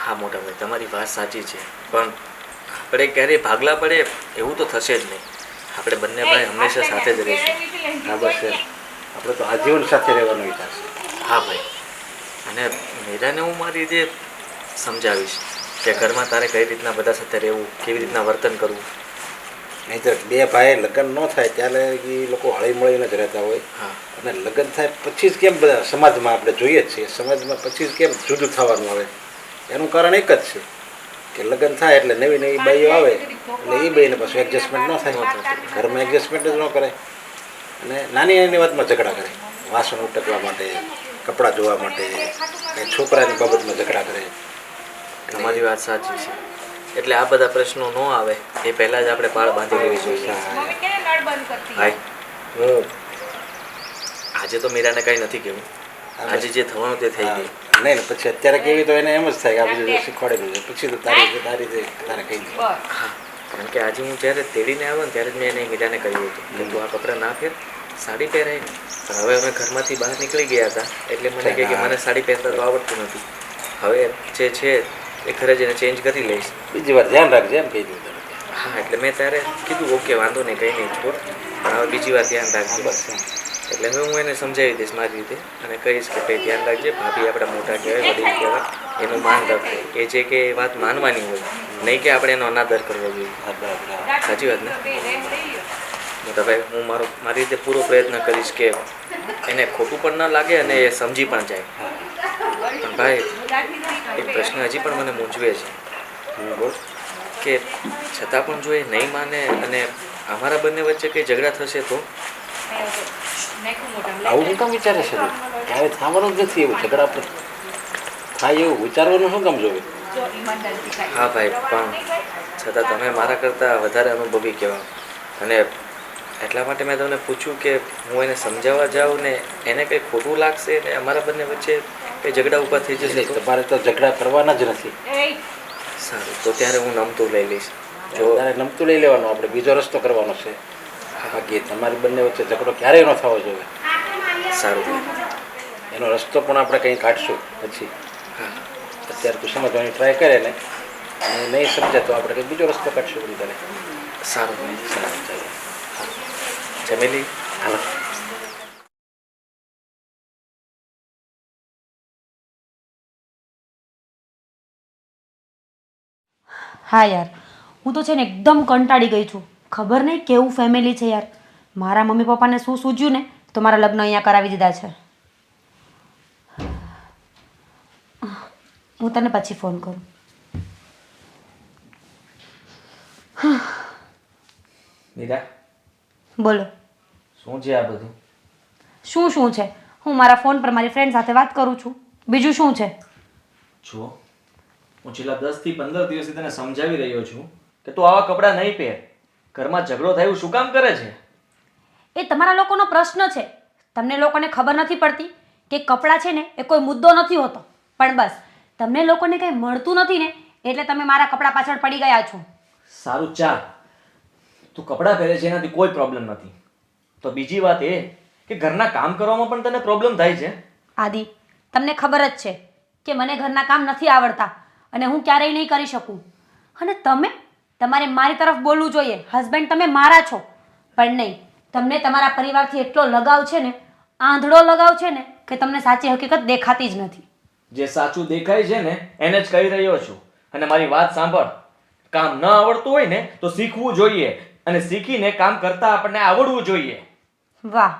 હા મોટા ભાઈ તમારી વાત સાચી છે, પણ આપણે ક્યારેય ભાગલા પડે એવું તો થશે જ નહીં. આપણે બંને ભાઈ હંમેશા સાથે જ રહીશું. હા બસ એમ. આપણે તો આજીવન સાથે રહેવાનો વિચાર છે. હા ભાઈ, અને મીરાને હું મારી રીતે સમજાવીશ કે ઘરમાં તારે કઈ રીતના બધા સાથે રહેવું, કેવી રીતના વર્તન કરવું. નહીંતર બે ભાઈ લગ્ન ન થાય ત્યારે એ લોકો હળી મળીને જ રહેતા હોય, હા અને લગ્ન થાય પછી જ કેમ બધા સમાજમાં આપણે જોઈએ જ છીએ, સમાજમાં પછી જ કેમ જુદું થવાનું આવે. એનું કારણ એક જ છે કે લગ્ન થાય એટલે નવી નવી બાઈઓ આવે એટલે એ બાઈને પાછું એડજસ્ટમેન્ટ ન થાય, ઘરમાં એડજસ્ટમેન્ટ જ ન કરે અને નાની નાની વાતમાં ઝઘડા કરે. વાસણ ઉટકવા માટે, કપડાં ધોવા માટે, કંઈ છોકરાની બાબતમાં ઝઘડા કરે. તમારી વાત સાચી છે. એટલે આ બધા પ્રશ્નો ન આવે એ પહેલાં જ આપણે પાળ બાંધી લેવી જોઈએ. ભાઈ હું આજે તો મીરાને કંઈ નથી કહેવું, આજે જે થવાનું તે થઈ ગયું. નહીં ને પછી અત્યારે કેવી તો એને એમ જ થાય કે આ બધું શીખવાડેલું છે, પછી તો તારી તારે કહી દે. કારણ કે આજે હું જ્યારે તેડીને આવ્યો ને ત્યારે જ મેં એને મીરાને કહ્યું હતું કે તું આ કપડાં ના પહેર, સાડી પહેરાય ને. પણ હવે અમે ઘરમાંથી બહાર નીકળી ગયા હતા એટલે મને કહે કે મને સાડી પહેરતા તો આવડતું નથી. હવે જે છે એ ઘરે જઈને ચેન્જ કરી લઈશ. બીજી વાર ધ્યાન રાખજે એમ કહી દઉં તને. હા એટલે મેં ત્યારે કીધું ઓકે વાંધો નહીં, કંઈ નહીં છોડ, પણ હવે બીજી વાર ધ્યાન રાખજો. બસ એટલે હવે હું એને સમજાવી દઈશ મારી રીતે અને કહીશ કે કંઈ ધ્યાન રાખજે, ભાભી આપણા મોટા કહેવાય, વડીલ કહેવાય, એનું માન રાખે. એ જે કે એ વાત માનવાની હોય, નહીં કે આપણે એનો અનાદર કરવો જોઈએ. હા બરાબર. સાચી વાત ને મોટા ભાઈ? હું મારી રીતે પૂરો પ્રયત્ન કરીશ કે એને ખોટું પણ ન લાગે અને એ સમજી પણ જાય. પણ ભાઈ એક પ્રશ્ન હજી પણ મને મૂંઝવે છે બોલ. કે છતાં પણ જો એ નહીં માને અને અમારા બંને વચ્ચે કંઈ ઝઘડા થશે તો? આવું શું કામ વિચારે છે? ક્યારે થવાનું જ નથી એવું ઝઘડા પર થાય એવું વિચારવાનું શું કામ જોવે? હા ભાઈ, પણ છતાં તમે મારા કરતાં વધારે અનુભવી કહેવાય અને એટલા માટે મેં તમને પૂછ્યું કે હું એને સમજાવવા જાઉં ને એને કંઈ ખોટું લાગશે ને અમારા બંને વચ્ચે કંઈ ઝઘડા ઊભા થઈ જશે તો? તમારે તો ઝઘડા કરવાના જ નથી. સારું, તો ત્યારે હું નમતું લઈ લઈશ. જો તારે નમતું લઈ લેવાનું, આપણે બીજો રસ્તો કરવાનો છે. બાકી તમારી બંને વચ્ચે ઝઘડો ક્યારેય ન થવો જોઈએ. સારું, એનો રસ્તો પણ આપણે કંઈ કાઢશું પછી. હા અત્યારે તું સમજવાની ટ્રાય કરે ને અને નહીં સમજે તો આપણે કંઈ બીજો રસ્તો કાઢશું બધી તને. સારું સારું ચાલો. જમેલી. હાલો. હા યાર, હું તો છે ને એકદમ કંટાળી ગઈ છું. ખબર નહીં કેવું ફેમિલી છે યાર. મારા મમ્મી પપ્પાને શું સૂઝ્યું ને તો મારા લગ્ન અહીંયા કરાવી દીધા છે. હું તને પછી ફોન કરું. મીરા, બોલો. શું છે આ બધું? શું છે? હું મારા ફોન પર મારી ફ્રેન્ડ સાથે વાત કરું છું. બીજું શું છે? જો હું છેલ્લા 10 થી 15 દિવસથી તને સમજાવી રહ્યો છું કે તું આવા કપડાં નહીં પહેર. ઘરમાં ઝઘડો થયું શું કામ કરે છે? એ તમારા લોકોનો પ્રશ્ન છે. તમને લોકોને ખબર નથી પડતી કે કપડાં છે ને એ કોઈ મુદ્દો નથી હોતો, પણ બસ તમને લોકોને કંઈ મળતું નથી ને એટલે તમે મારા કપડાં પાછળ પડી ગયા છો. સારું ચાલ, તું કપડાં પહેરે છે એનાથી કોઈ પ્રોબ્લેમ નથી. તો બીજી વાત એ કે ઘરના કામ કરવામાં પણ તને પ્રોબ્લેમ થાય છે. આદિ, તમને ખબર જ છે કે મને ઘરના કામ નથી આવડતા અને હું ક્યારેય નહીં કરી શકું. અને તમારે મારી તરફ બોલવું જોઈએ. હસબન્ડ તમે મારા છો, પણ નહીં, તમને તમારા પરિવારથી એટલો લગાવ છે ને, આંધળો લગાવ છે ને કે તમને સાચી હકીકત દેખાતી જ નથી. જે સાચું દેખાય છે ને એને જ કહી રહ્યો છું. અને મારી વાત સાંભળ, કામ ન આવડતું હોય ને તો શીખવું જોઈએ, અને શીખીને કામ કરતા આપણને આવડવું જોઈએ. વાહ,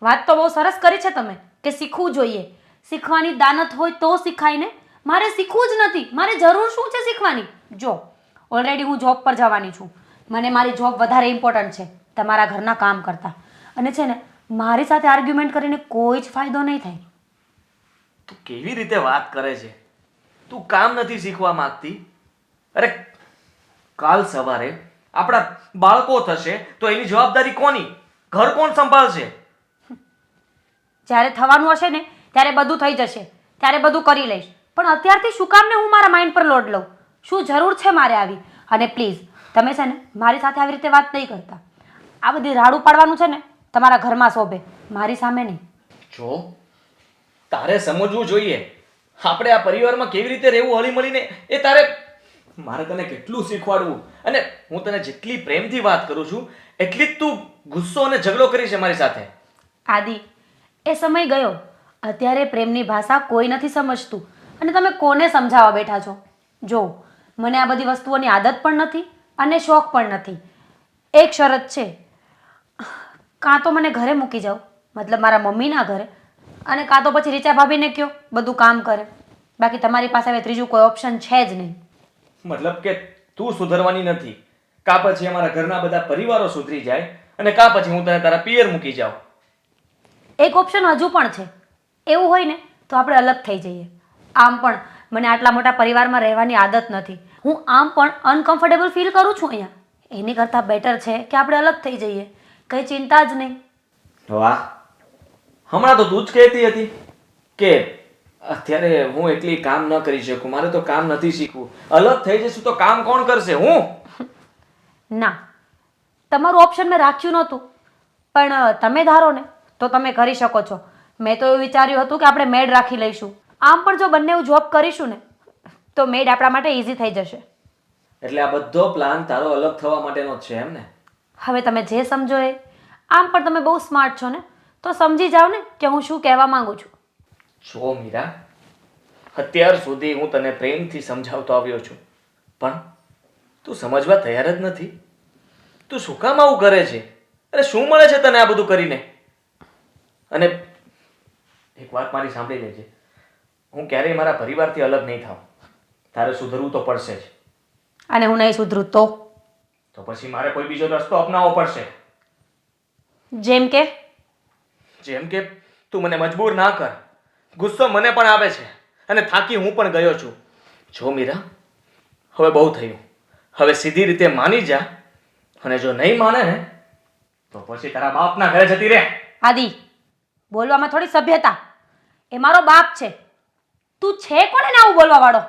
વાત તો બહુ સરસ કરી છે તમે કે શીખવું જોઈએ. શીખવાની દાનત હોય તો શીખાય ને. મારે શીખવું જ નથી, મારે જરૂર શું છે શીખવાની? જો ઓલરેડી હું જોબ પર જવાની છું, મને મારી જોબ વધારે ઇમ્પોર્ટન્ટ છે તમારા ઘરના કામ કરતાં. અને છે ને મારી સાથે આર્ગ્યુમેન્ટ કરીને કોઈ જ ફાયદો નહીં થાય. તું કેવી રીતે વાત કરે છે? તું કામ નથી શીખવા માંગતી? અરે કાલ સવારે આપણા બાળકો થશે તો એની જવાબદારી કોની? ઘર કોણ સંભાળશે? જ્યારે થવાનું હશે ને ત્યારે બધું થઈ જશે, ત્યારે બધું કરી લઈશ. પણ અત્યારથી શું કામ ને હું મારા માઇન્ડ પર લોડ લઉં? શું જરૂર છે મારે આવી? અને પ્લીઝ તમે છે ને મારી સાથે આવી રીતે વાત નહીં કરતા. આ બધી રાડું પાડવાનું છે ને તમારા ઘરમાં શોભે, મારી સામે નહીં. જો તારે સમજવું જોઈએ, આપણે આ પરિવારમાં કેવી રીતે રહેવું હળીમળીને એ તારે મારે તને કેટલું શીખવાડવું. અને હું તને જેટલી પ્રેમથી વાત કરું છું એટલી જ તું ગુસ્સો અને ઝઘડો કરી છે મારી સાથે. આદિ, એ સમય ગયો. અત્યારે પ્રેમની ભાષા કોઈ નથી સમજતું અને તમે કોને સમજાવવા બેઠા છો? જો મને આ બધી વસ્તુઓની આદત પણ નથી અને શોખ પણ નથી. એક શરત છે, કાં તો મને ઘરે મૂકી જાઓ, મતલબ મારા મમ્મીના ઘરે, અને કાં તો પછી રીચા ભાભીને કહો બધું કામ કરે. બાકી તમારી પાસે હવે ત્રીજું કોઈ ઓપ્શન છે જ નહીં. મતલબ કે તું સુધરવાની નથી, કાં પછી અમારા ઘરના બધા પરિવારો સુધરી જાય અને કાં પછી હું તને તારા પિયર મૂકી જાઉં. એક ઓપ્શન હજુ પણ છે. એવું હોય ને તો આપણે અલગ થઈ જઈએ. આમ પણ મને આટલા મોટા પરિવારમાં રહેવાની આદત નથી. હું આમ પણ અનકમ્ફર્ટેબલ ફીલ કરું છું અહીંયા. એની કરતાં બેટર છે કે આપણે અલગ થઈ જઈએ, કંઈ ચિંતા જ નહીં. વાહ, હમણાં તો તું જ કહેતી હતી કે અત્યારે હું એકલી કામ ન કરી શકું, મારે તો કામ નથી શીખવું, અલગ થઈ જશું તો કામ કોણ કરશે? હું? ના, તમારું ઓપ્શન મેં રાખ્યું નહોતું, પણ તમે ધારો ને તો તમે કરી શકો છો. મેં તો એવું વિચાર્યું હતું કે આપણે મેડ રાખી લઈશું. આમ પણ જો બંને જોબ કરીશું ને તો મેડ આપણા માટે ઇઝી થઈ જશે. એટલે આ બધો પ્લાન તારો અલગ થવા માટેનો જ છે એમ ને? હવે તમે જે સમજો એ. આમ પણ તમે બહુ સ્માર્ટ છો ને, તો સમજી જાઓ ને કે હું શું કહેવા માંગુ છું. જો મીરા, અત્યાર સુધી હું તને પ્રેમથી સમજાવતો આવ્યો છું, પણ તું સમજવા તૈયાર જ નથી. તું શું કામ આવું કરે છે? અરે શું મળે છે તને આ બધું કરીને? અને એક વાત મારી સાંભળી લેજે, હું ક્યારેય મારા પરિવારથી અલગ નહીં થાઉં. તારે સુધરવું તો પડશે જ. અને હું નહીં સુધરું તો પછી મારે કોઈ બીજો રસ્તો અપનાવવો પડશે. જેમ કે તું મને મજબૂર ના કર. ગુસ્સો મને પણ આવે છે અને થાકી હું પણ ગયો છું. જો મીરા, હવે બહુ થયું. હવે સીધી રીતે માની જા, અને જો નહીં માને ને તો પછી તારા બાપના ઘરે જતી રહે. આદિ, બોલવામાં થોડી સભ્યતા. એ મારો બાપ છે. તું છે કોને ને આવું બોલવા વાળો?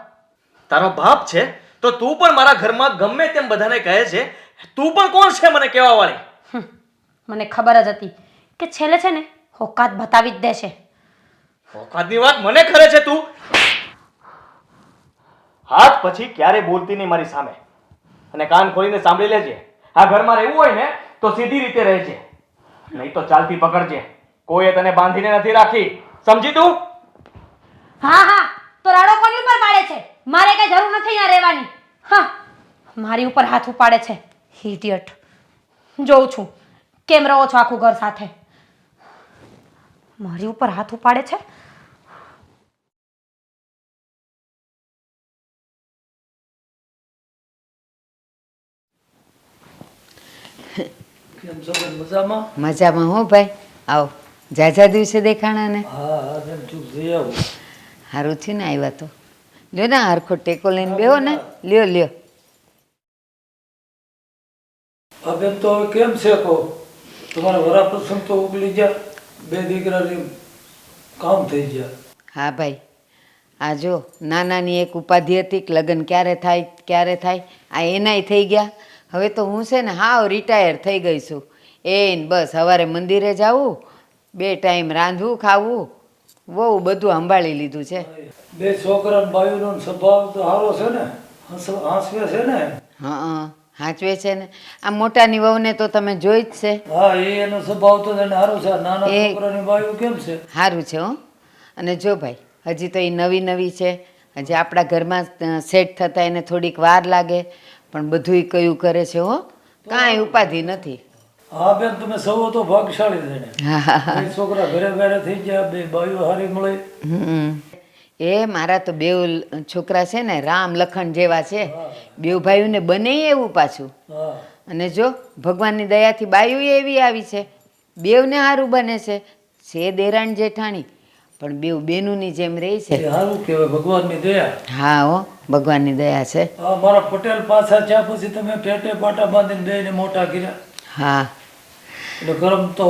તારો બાપ છે તો તું પણ મારા ઘરમાં ગમે તેમ બધાને કહે છે. તું પણ કોણ છે મને કહેવા વાળી? મને ખબર જ હતી કે છેલ્લે છે ને ઓકાત બતાવી જ દેશે. ઓકાતની વાત મને કરે છે તું? હાથ પછી ક્યારે બોલતી નહીં મારી સામે. અને કાન ખોલીને સાંભળી લેજે, આ ઘરમાં રહેવું હોય ને તો સીધી રીતે રહેજે, નહીં તો ચાલતી પકડજે. કોઈએ તને બાંધીને નથી રાખી, સમજી તું? હા, તો રાડો કોની ઉપર પાડે છે? મારે કઈ જરૂર નથી અહીંયા રહેવાની. હા, મારી ઉપર હાથ ઉપાડે છે. ઇડિયટ. જોઉં છું કેમ રહો છો આખું ઘર સાથે. મારી ઉપર હાથ ઉપાડે છે. કેમ છો બેન, મજામાં? મજામાં હો ભાઈ. આવો, ઝાઝા દિવસે દેખાણા ને. હા, બેન ચૂપ જઈ આવું. સારું થયું ને આવ્યા તો. લ્યો ને હરખો ટેકો લઈને બેહો ને. લ્યો. આ બેન તો હવે કેમ છે કહો? તમારા વરાપ્રસંગ તો ઉગલી ગયા, બે દીકરાની કામ થઈ ગયા. હા ભાઈ, આ જો નાનાની એક ઉપાધિ હતી કે લગ્ન ક્યારે થાય, આ એનાય થઈ ગયા. હવે તો હું છે ને હાવ રિટાયર થઈ ગઈ છું. બસ સવારે મંદિરે જાવું, 2 ટાઈમ રાંધવું ખાવું, બહુ બધું સંભાળી લીધું છે. બે છોકરા બાયુનો સ્વભાવ તો સારો છે ને, હાંસવે છે ને. હા, હાચવે છે ને આ મોટાની વહુને તો તમે જોઈ જ છે. હા એનો સ્વભાવ તો એને સારો છે. આ નાના એ- છોકરાની બાયું કેમ છે? સારું છે હો. અને જો ભાઈ હજી તો એ નવી નવી છે, હજી આપણા ઘરમાં સેટ થતાં એને થોડીક વાર લાગે, પણ બધુંય કયું કરે છે હો, કાંઈ ઉપાધિ નથી. હા બેન તમે સૌ તો ભાગશાળી છે ને. હા હા હા. બે છોકરા ઘરે ઘરે થઈ ગયા, બે બાયું હારી મળે. હમ. એ મારા તો બેઉ છોકરા છે ને રામ લખન જેવા છે. બેઉ ભાઈઓને બને એવું પાછું. હા અને જો ભગવાનની દયાથી બાયું એવી આવી છે, બેવને સારું બને છે દેરાણ જેઠાણી, પણ બેઉ બેનુંની જેમ રહે એ છે. સારું કહેવાય, ભગવાનની દયા. હા હો, ભગવાનની દયા છે. હા મારા પટેલ પાછા થયા પછી તમે પેટે પાટા બાંધીને બેયને મોટા કર્યા, હા એટલે કર્મ તો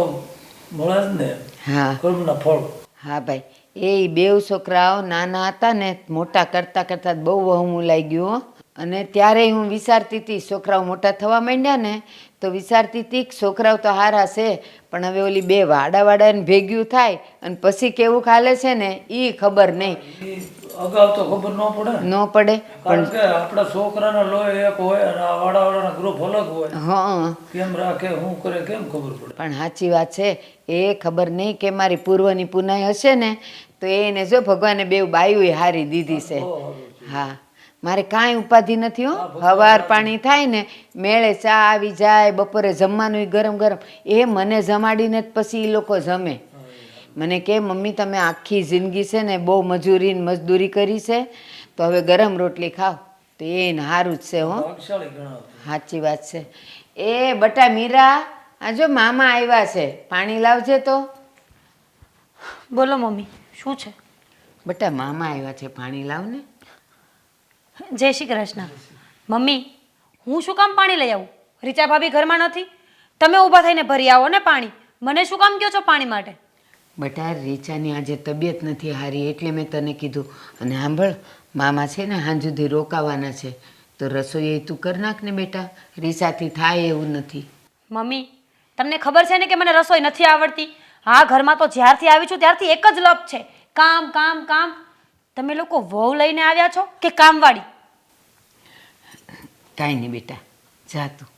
મળે જ ને, હા કર્મના ફળ. હા ભાઈ, એ બેઉ છોકરાઓ નાના હતા ને મોટા કરતાં કરતાં બહુ વહમું લાગી ગયું હો. અને ત્યારે હું વિચારતી હતી છોકરાઓ મોટા થવા માંડ્યા ને તો વિચારતી હતી કે છોકરાઓ તો સારા છે, પણ હવે ઓલી બે વાડાને ભેગ્યું થાય અને પછી કેવું ખાલે છે ને એ ખબર નહીં. એ અગાઉ તો ખબર ન પડે ને. ન પડે કારણ કે આપણા છોકરાના લોહી એક હોય અને આ વાડાવાળાના ગ્રુપ અલગ હોય. હા, કેમ રાખે શું કરે કેમ ખબર પડે? પણ સાચી વાત છે. એ ખબર નહીં કે મારી પૂર્વની પુનાઈ હશે ને તો એને જો ભગવાને બેઉ બાયું હારી દીધી છે. હા, મારે કાંઈ ઉપાધિ નથી હો. હવાર પાણી થાય ને મેળે ચા આવી જાય, બપોરે જમવાનું ગરમ ગરમ, એ મને જમાડીને જ પછી એ લોકો જમે. મને કે મમ્મી તમે આખી જિંદગી છે ને બહુ મજદૂરી કરી છે, તો હવે ગરમ રોટલી ખાઓ, તો એને સારું જ છે હો. ભાગશાળી ગણાવ. સાચી વાત છે. એ બટા મીરા, આ જો મામા આવ્યા છે, પાણી લાવજે તો. બોલો મમ્મી, શું છે? બટા મામા આવ્યા છે, પાણી લાવ ને. જય શ્રી કૃષ્ણ. મમ્મી, હું શું કામ પાણી લઈ આવું? રીચા ભાભી ઘરમાં નથી, તમે ઊભા થઈને ભરી આવો ને પાણી. મને શું કામ કહો છો પાણી માટે? બટા રીચાની આજે તબિયત નથી સારી એટલે મેં તને કીધું. અને સાંભળ, મામા છે ને સાંજ સુધી રોકાવાના છે, તો રસોઈ એ તું કરી નાખ ને બેટા, રીસાથી થાય એવું નથી. મમ્મી, તમને ખબર છે ને કે મને રસોઈ નથી આવડતી. હા, ઘરમાં તો જ્યારથી આવી છું ત્યારથી એક જ લપ છે, કામ કામ કામ. તમે લોકો વહુ લઈને આવ્યા છો કે કામવાળી? કાંઈ નહીં બેટા, જા તું,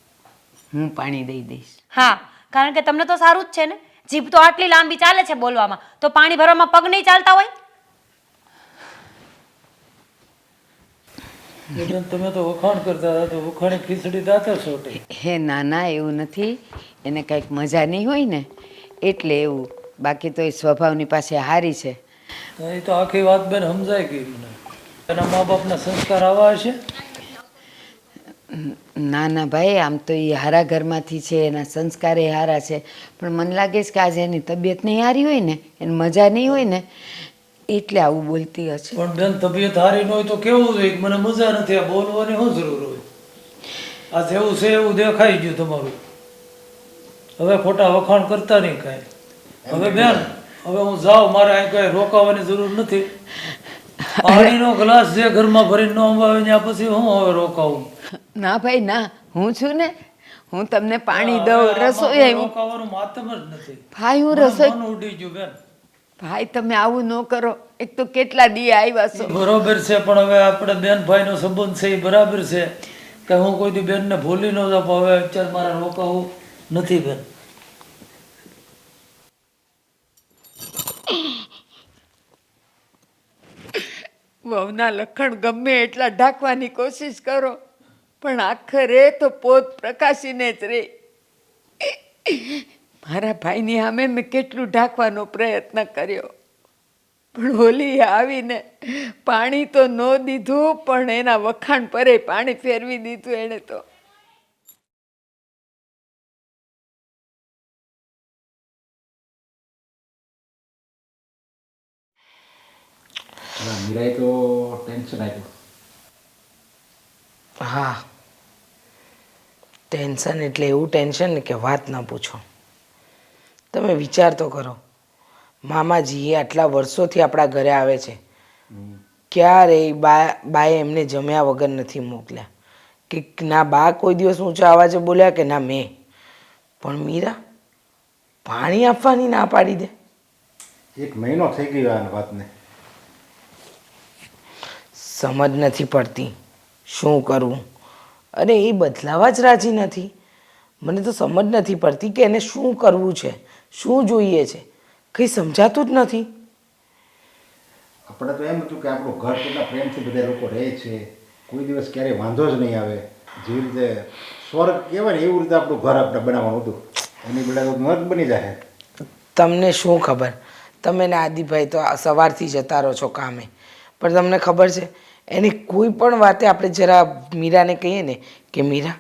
હું પાણી દઈ દઈશ. હા, કારણ કે તમને તો સારું જ છે ને, જીભ તો આટલી લાંબી ચાલે છે બોલવામાં, તો પાણી ભરવામાં પગ નહીં ચાલતા હોય? એટલે તમે તો વખાણ કરતા હતા, તો વખાણી ખીચડી દાતા સોટે. હે ના ના, એવું નથી, એને કાંઈક મજા નહીં હોય ને એટલે એવું, બાકી તો એ સ્વભાવની પાસે હારી છે. એ તો આખી વાત બેન સમજાય ગઈ મને. એના મા બાપના સંસ્કાર આવા હશે. ના ના ભાઈ, આમ તો એ હારા ઘરમાંથી છે, એના સંસ્કાર એ હારા છે, પણ મને લાગે છે કે આજે એની તબિયત નહીં હારી હોય ને, એને મજા નહીં હોય ને એટલે આવું બોલતી હશે. પણ બેન તબિયત હારી ન હોય તો કેવું જોઈએ કે મને મજા નથી, આ બોલવાની શું જરૂર હોય? આ જેવું છે એવું દેખાઈ ગયું તમારું. હવે ખોટા વખાણ કરતા નહીં કાંઈ. હવે બેન, હવે હું જાઉં, મારે અહીં કાંઈ રોકાવાની જરૂર નથી. પાણીનો ગ્લાસ જે ઘરમાં ભરીને ન અંબાવે ત્યાં પછી હું હવે રોકાવું? ના ભાઈ ના, હું છું ને, હું તમને પાણી દઉં, હવે આમાં રસોઈ કોઈ હું રોકાવાનું માતમ જ નથી. ભાઈ હું મને રસોઈ મન ઉડી ગયું બેન. ભાઈ તમે આવું ન કરો, એક તો કેટલા દી આવ્યા છો. બરોબર છે, પણ હવે આપણે બેન ભાઈનો સંબંધ છે એ બરાબર છે કે હું કોઈ દી બેનને ભૂલી ન જાઉં, પણ હવે અત્યારે મારે રોકાવું નથી બેન. વહુના લખણ ગમે એટલા ઢાંકવાની કોશિશ કરો, પણ આખરે તો પોત પ્રકાશીને જ રે. મારા ભાઈની સામે મેં કેટલું ઢાંકવાનો પ્રયત્ન કર્યો, પણ હોલી આવીને પાણી તો ન દીધું, પણ એના વખાણ પરે પાણી ફેરવી દીધું એણે તો. મીરાએ તો ટેન્શન આપ્યું. હા, ટેન્શન એટલે એવું ટેન્શન ને કે વાત ન પૂછો. તમે વિચાર તો કરો, મામાજી આટલા વર્ષોથી આપણા ઘરે આવે છે, ક્યારેય બાએ એમને જમ્યા વગર નથી મોકલ્યા, કે ના બા કોઈ દિવસ ઊંચા અવાજે બોલ્યા કે ના મેં. પણ મીરા પાણી આપવાની ના પાડી દે. 1 મહિનો થઈ ગયો આ વાતને. સમજ નથી પડતી શું કરવું. અને એ બદલાવા જ રાજી નથી. મને તો સમજ નથી પડતી કે એને શું કરવું છે, શું જોઈએ છે, કંઈ સમજાતું જ નથી. આપણે તો એમ હતું કે આપણું ઘર કેટલા પ્રેમથી બધા લોકો રહે છે, કોઈ દિવસ ક્યારેય વાંધો જ નહીં આવે. જેવી રીતે સ્વર્ગ કહેવાય ને એવું રીતે આપણું ઘર આપણે બનાવવાનું હતું. એની બેડા તો નર્ક બની જાય. તમને શું ખબર, તમે ને આદિભાઈ તો આ સવારથી જતા રહો છો કામે, પણ તમને ખબર છે એની કોઈ પણ વાતે આપણે જરા મીરાને કહીએ ને કે મીરા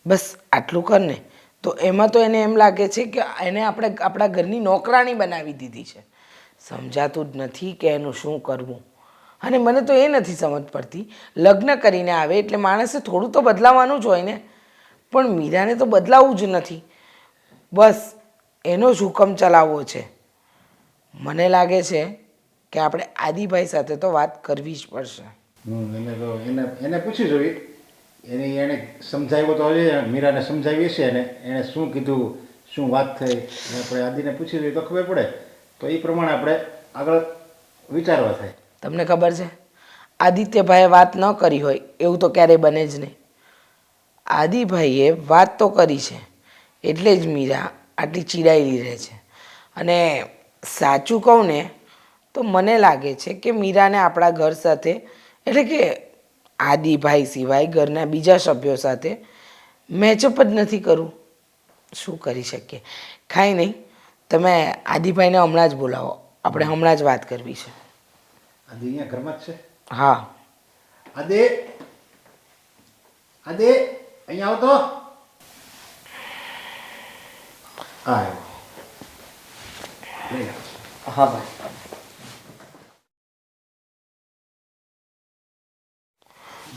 બસ આટલું કર ને, તો એમાં તો એને એમ લાગે છે કે એને આપણે આપણા ઘરની નોકરાણી બનાવી દીધી છે. સમજાતું જ નથી કે એનું શું કરવું. અને મને તો એ નથી સમજ પડતી, લગ્ન કરીને આવે એટલે માણસે થોડું તો બદલાવાનું જ હોય ને, પણ મીરાને તો બદલાવું જ નથી. બસ એનો જ હુકમ ચલાવવો છે. મને લાગે છે કે આપણે આદિભાઈ સાથે તો વાત કરવી જ પડશે. એને તો એને પૂછી જોઈએ. એને સમજાવ્યો તો હશે, મીરાને સમજાવી હશે એને શું કીધું, શું વાત થઈ, આપણે આદિને પૂછી જોઈએ તો ખબર પડે. તો એ પ્રમાણે આપણે આગળ વિચારવા થાય. તમને ખબર છે આદિત્યભાઈએ વાત ન કરી હોય એવું તો ક્યારેય બને જ નહીં. આદિભાઈએ વાત તો કરી છે એટલે જ મીરા આટલી ચીડાયેલી રહે છે. અને સાચું કહું ને તો મને લાગે છે કે મીરાને આપણા ઘર સાથે એટલે કે આદિભાઈ સિવાય ઘરના બીજા સભ્યો સાથે મેચઅપ જ નથી કરવું. શું કરી શકીએ, કાંઈ નહીં. તમે આદિભાઈને હમણાં જ બોલાવો, આપણે હમણાં જ વાત કરવી છે. આદિ અહીંયા ઘરમાં જ છે? હા. આદિ આદિ અહીંયા આવો તો. હા લઈ લો. હા ભાઈ.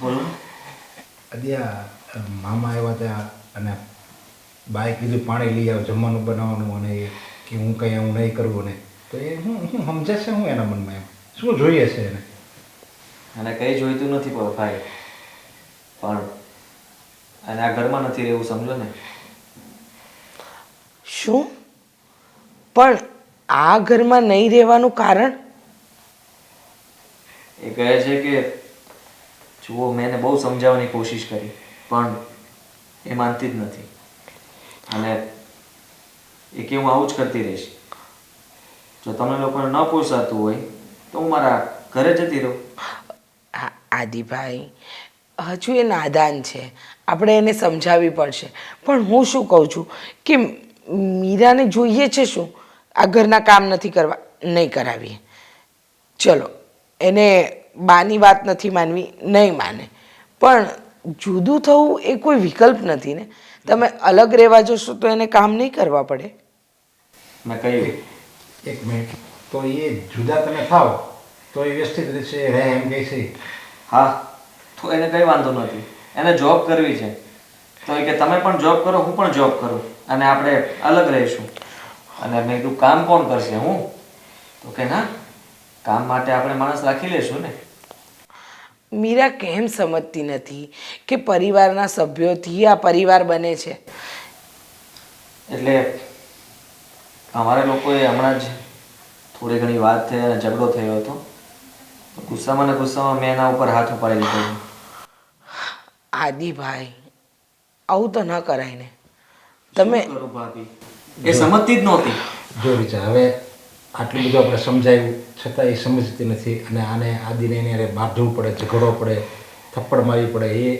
બોલો. આદિ આ મામા આવ્યા હતા અને બાએ કીધું પાણી લઈ આવ, જમવાનું બનાવવાનું, અને કે હું કંઈ હું નહીં કરવું ને. તો એ હું સમજે છે હું એના મનમાં એમ શું જોઈએ છે એને? અને કંઈ જોઈતું નથી ભાઈ, પણ અને આ ઘરમાં નથી રહેવું, સમજો ને. શું? પણ આ ઘરમાં નહીં રહેવાનું કારણ? એ કહે છે કે જુઓ, મેં એને બહુ સમજાવવાની કોશિશ કરી પણ એ માનતી જ નથી, અને એ કે હું આવું જ કરતી રહીશ. જો તમને લોકોને ન પોસાતું હોય તો હું મારા ઘરે જતી રહું. આદિભાઈ હજુ એ નાદાન છે, આપણે એને સમજાવવી પડશે. પણ હું શું કહું છું કે મીરાને જોઈએ છે શું, આ ઘરના કામ નથી કરવા, નહીં કરાવીએ. ચલો એને બાની વાત નથી માનવી, નહીં માને, પણ જુદું થવું એ કોઈ વિકલ્પ નથી ને. તમે અલગ રહેવા જશો તો એને કામ નહીં કરવા પડે. મેં કહ્યું એક મિનિટ, તો એ જુદા તમે થાવ તો એ વ્યવસ્થિત રીતે રહે એમ કહે છે? હા, તો એને કંઈ વાંધો નથી, એને જોબ કરવી છે તો એ કે તમે પણ જોબ કરો, હું પણ જોબ કરું, અને આપણે અલગ રહીશું. અને મેં કીધું કામ કોણ કરશે? હું. તો કે ના, કામ માટે આપણે માણસ રાખી લેશું ને. મીરા કેમ સમજતી નથી કે પરિવારના સભ્યોથી આ પરિવાર બને છે? એટલે અમારા લોકોએ હમણાં જ થોડી ઘણી વાત થઈ અને ઝઘડો થયો હતો. ગુસ્સામાં ને ગુસ્સામાં મેં એના ઉપર હાથ ઉપાડી લીધો. આદિભાઈ આવું તો ન કરાય ને. તમે શું કરું ભાભી, એ સમજતી જ નહોતી. જો રીચા, હવે આટલું બધું આપણે સમજાવ્યું છતાં એ સમજતી નથી, અને આને આદિને એને બાંધવું પડે, ઝઘડો પડે, થપ્પડ મારવી પડે, એ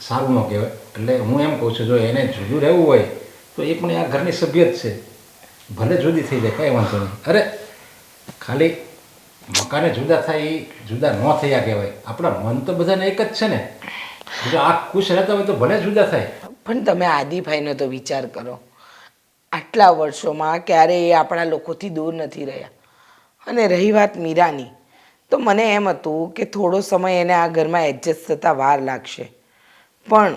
સારું ન કહેવાય. એટલે હું એમ કહું છું, જો એને જુદું રહેવું હોય તો એ પણ આ ઘરની સભ્ય જ છે, ભલે જુદી થઈ જાય કાંઈ વાંધો નહીં. અરે ખાલી મકાને જુદા થાય એ જુદા ન થયા કહેવાય. આપણા મન તો બધાને એક જ છે ને. જો આ ખુશ રહેતા હોય તો ભલે જુદા થાય. પણ તમે આદિભાઈનો તો વિચાર કરો, આટલા વર્ષોમાં ક્યારેય એ આપણા લોકોથી દૂર નથી રહ્યા. અને રહી વાત મીરાની, તો મને એમ હતું કે થોડો સમય એને આ ઘરમાં એડજસ્ટ થતાં વાર લાગશે, પણ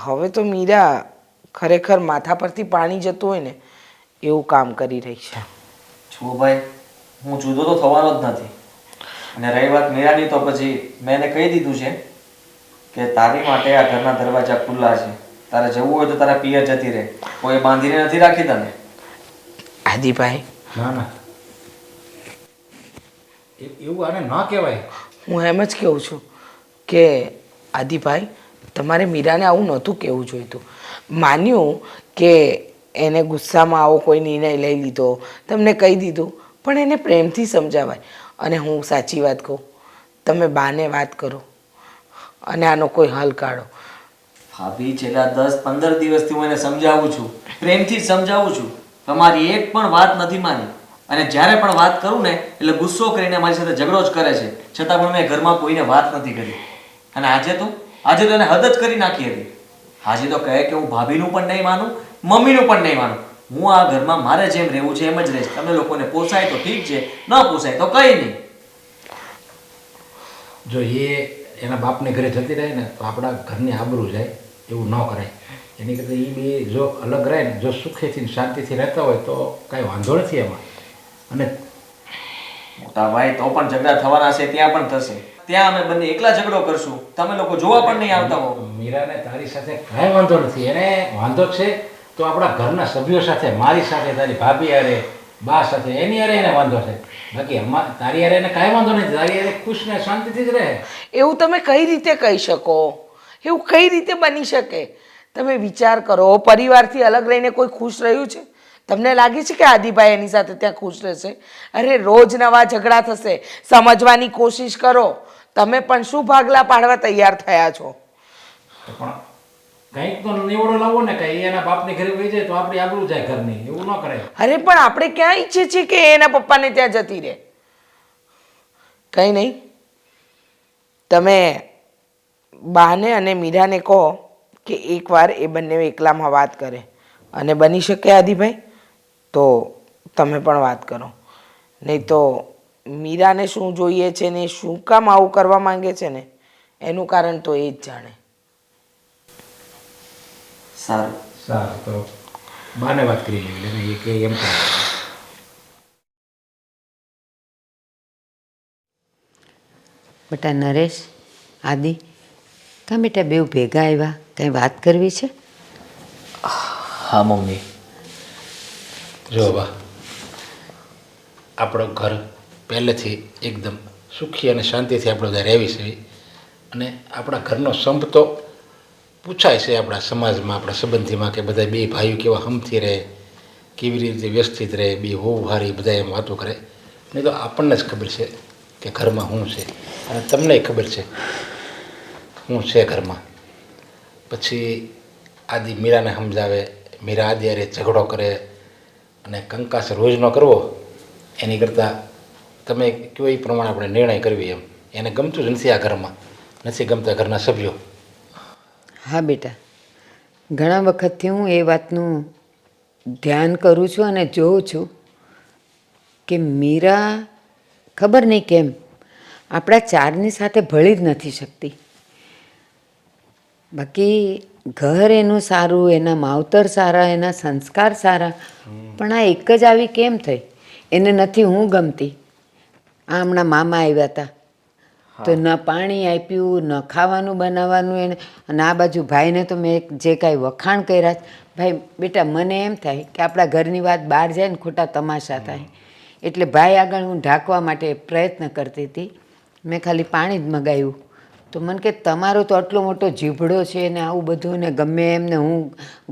હવે તો મીરા ખરેખર માથા પરથી પાણી જતું હોય ને એવું કામ કરી રહી છે. છો ભાઈ, હું જુદો તો થવાનો જ નથી. અને રહી વાત મીરાની, તો પછી મેં એને કહી દીધું છે કે તારી માટે આ ઘરના દરવાજા ખુલ્લા છે, તારે જવું હોય તો તારા પિયર જતી રહે, કોઈ બાંધીને નથી રાખી તને. આદિભાઈ, ના ના, એવું આને ન કહેવાય. હું એમ જ કહું છું કે આદિભાઈ તમારે મીરાને આવું નહોતું કહેવું જોઈતું. માન્યું કે એને ગુસ્સામાં આવો કોઈ નિર્ણય લઈ લીધો, તમને કહી દીધું, પણ એને પ્રેમથી સમજાવાય. અને હું સાચી વાત કહું, તમે બાને વાત કરો અને આનો કોઈ હલ કાઢો. ભાભી છેલ્લા 10-15 દિવસથી હું એને સમજાવું છું, પ્રેમથી સમજાવું છું, તમારી એક પણ વાત નથી માની. અને જ્યારે પણ વાત કરું ને એટલે ગુસ્સો કરીને મારી સાથે ઝઘડો જ કરે છે. છતાં પણ મેં ઘરમાં કોઈને વાત નથી કરી. અને આજે તો એને હદ જ કરી નાખી હતી. આજે તો કહે કે હું ભાભીનું પણ નહીં માનું, મમ્મીનું પણ નહીં માનું. હું આ ઘરમાં મારે જેમ રહેવું છે એમ જ રહીશ. તમને લોકોને પોસાય તો ઠીક છે, ન પોસાય તો કંઈ નહીં. જો એ એના બાપને ઘરે જતી રહે ને તો આપણા ઘરની આબરૂ જાય, એવું ન કરાય. એની કરતાં એ બે જો અલગ રહે ને, જો સુખેથી ને શાંતિથી રહેતા હોય તો કાંઈ વાંધો નથી એમાં. અને મોટા ભાઈ તો પણ ઝઘડા થવાના છે, ત્યાં પણ થશે. ત્યાં અમે બંને એકલા ઝઘડો કરશું, તમે લોકો જોવા પણ નહીં આવતા હો. મીરાને તારી સાથે કાંઈ વાંધો નથી. એને વાંધો છે તો આપણા ઘરના સભ્યો સાથે, મારી સાથે, તારી ભાભી હારે, બા સાથે, એની હારે એને વાંધો છે. બાકી તારી હારે એને કાંઈ વાંધો નથી. તારી હારે ખુશ ને શાંતિથી જ રહે. એવું તમે કઈ રીતે કહી શકો? એવું કઈ રીતે બની શકે? તમે વિચાર કરો, પરિવારથી અલગ રહીને કોઈ ખુશ રહ્યું છે? તમને લાગે છે કે આદિભાઈ એની સાથે ત્યાં ખુશ રહેશે? અરે રોજ નવા ઝઘડા થશે. સમજવાની કોશિશ કરો. તમે પણ શું ભાગલા પાડવા તૈયાર થયા છો? પણ કંઈક તો નિવડો લાવો ને, કંઈ એના બાપને ઘરે વહી જાય તો આપણી આબરૂ જાય ઘરની. એવું ન કરાય. અરે પણ આપણે ક્યાં ઈચ્છીએ છીએ કે એના પપ્પાને ત્યાં જતી રહે? કંઈ નહીં, તમે બાને અને મીરાને કહો કે એકવાર એ બંને એકલામાં વાત કરે. અને બની શકે આદિભાઈ તો તમે પણ વાત કરો. નહીં તો મીરાને શું જોઈએ છે ને શું કામ આવું કરવા માંગે છે ને એનું કારણ તો એ જ જાણે. સારું. સારું, તો બાને વાત કરી લેવી. એ કે એમ કરે. બેટા નરેશ, આદિ, કાં બેટા બેઉ ભેગા આવ્યા? કંઈ વાત કરવી છે? હા મમ્મી. જો બા, આપણું ઘર પહેલેથી એકદમ સુખી અને શાંતિથી આપણે બધા રહેવી છે. અને આપણા ઘરનો સંપ તો પૂછાય છે આપણા સમાજમાં, આપણા સંબંધીમાં, કે બધા બે ભાઈઓ કેવા હમથી રહે, કેવી રીતે વ્યવસ્થિત રહે, બે હોવું હારી, બધા એમ વાતો કરે. નહીં તો આપણને જ ખબર છે કે ઘરમાં શું છે, અને તમને ખબર છે શું છે ઘરમાં. પછી આદિ મીરાને સમજાવે, મીરા આદિ હારે ઝઘડો કરે, અને કંકાસ રોજ ન કરવો એની કરતાં તમે કયો એ પ્રમાણે આપણે નિર્ણય કરવી. એમ એને ગમતું જ નથી આ ઘરમાં, નથી ગમતા ઘરના સભ્યો. હા બેટા, ઘણા વખતથી હું એ વાતનું ધ્યાન કરું છું અને જોઉં છું કે મીરા ખબર નહીં કેમ આપણા ચારની સાથે ભળી જ નથી શકતી. બાકી ઘર એનું સારું, એના માવતર સારા, એના સંસ્કાર સારા, પણ આ એક જ આવી કેમ થઈ? એને નથી હું ગમતી. આ હમણાં મામા આવ્યા હતા તો ન પાણી આપ્યું, ન ખાવાનું બનાવવાનું એને. અને આ બાજુ ભાઈને તો મેં જે કાંઈ વખાણ કર્યા, ભાઈ બેટા મને એમ થાય કે આપણા ઘરની વાત બહાર જાય ને ખોટા તમાશા થાય. એટલે ભાઈ આગળ હું ઢાંકવા માટે પ્રયત્ન કરતી હતી. મેં ખાલી પાણી જ મગાવ્યું તો મને કે તમારો તો આટલો મોટો જીભડો છે ને આવું બધું ને ગમે એમ ને હું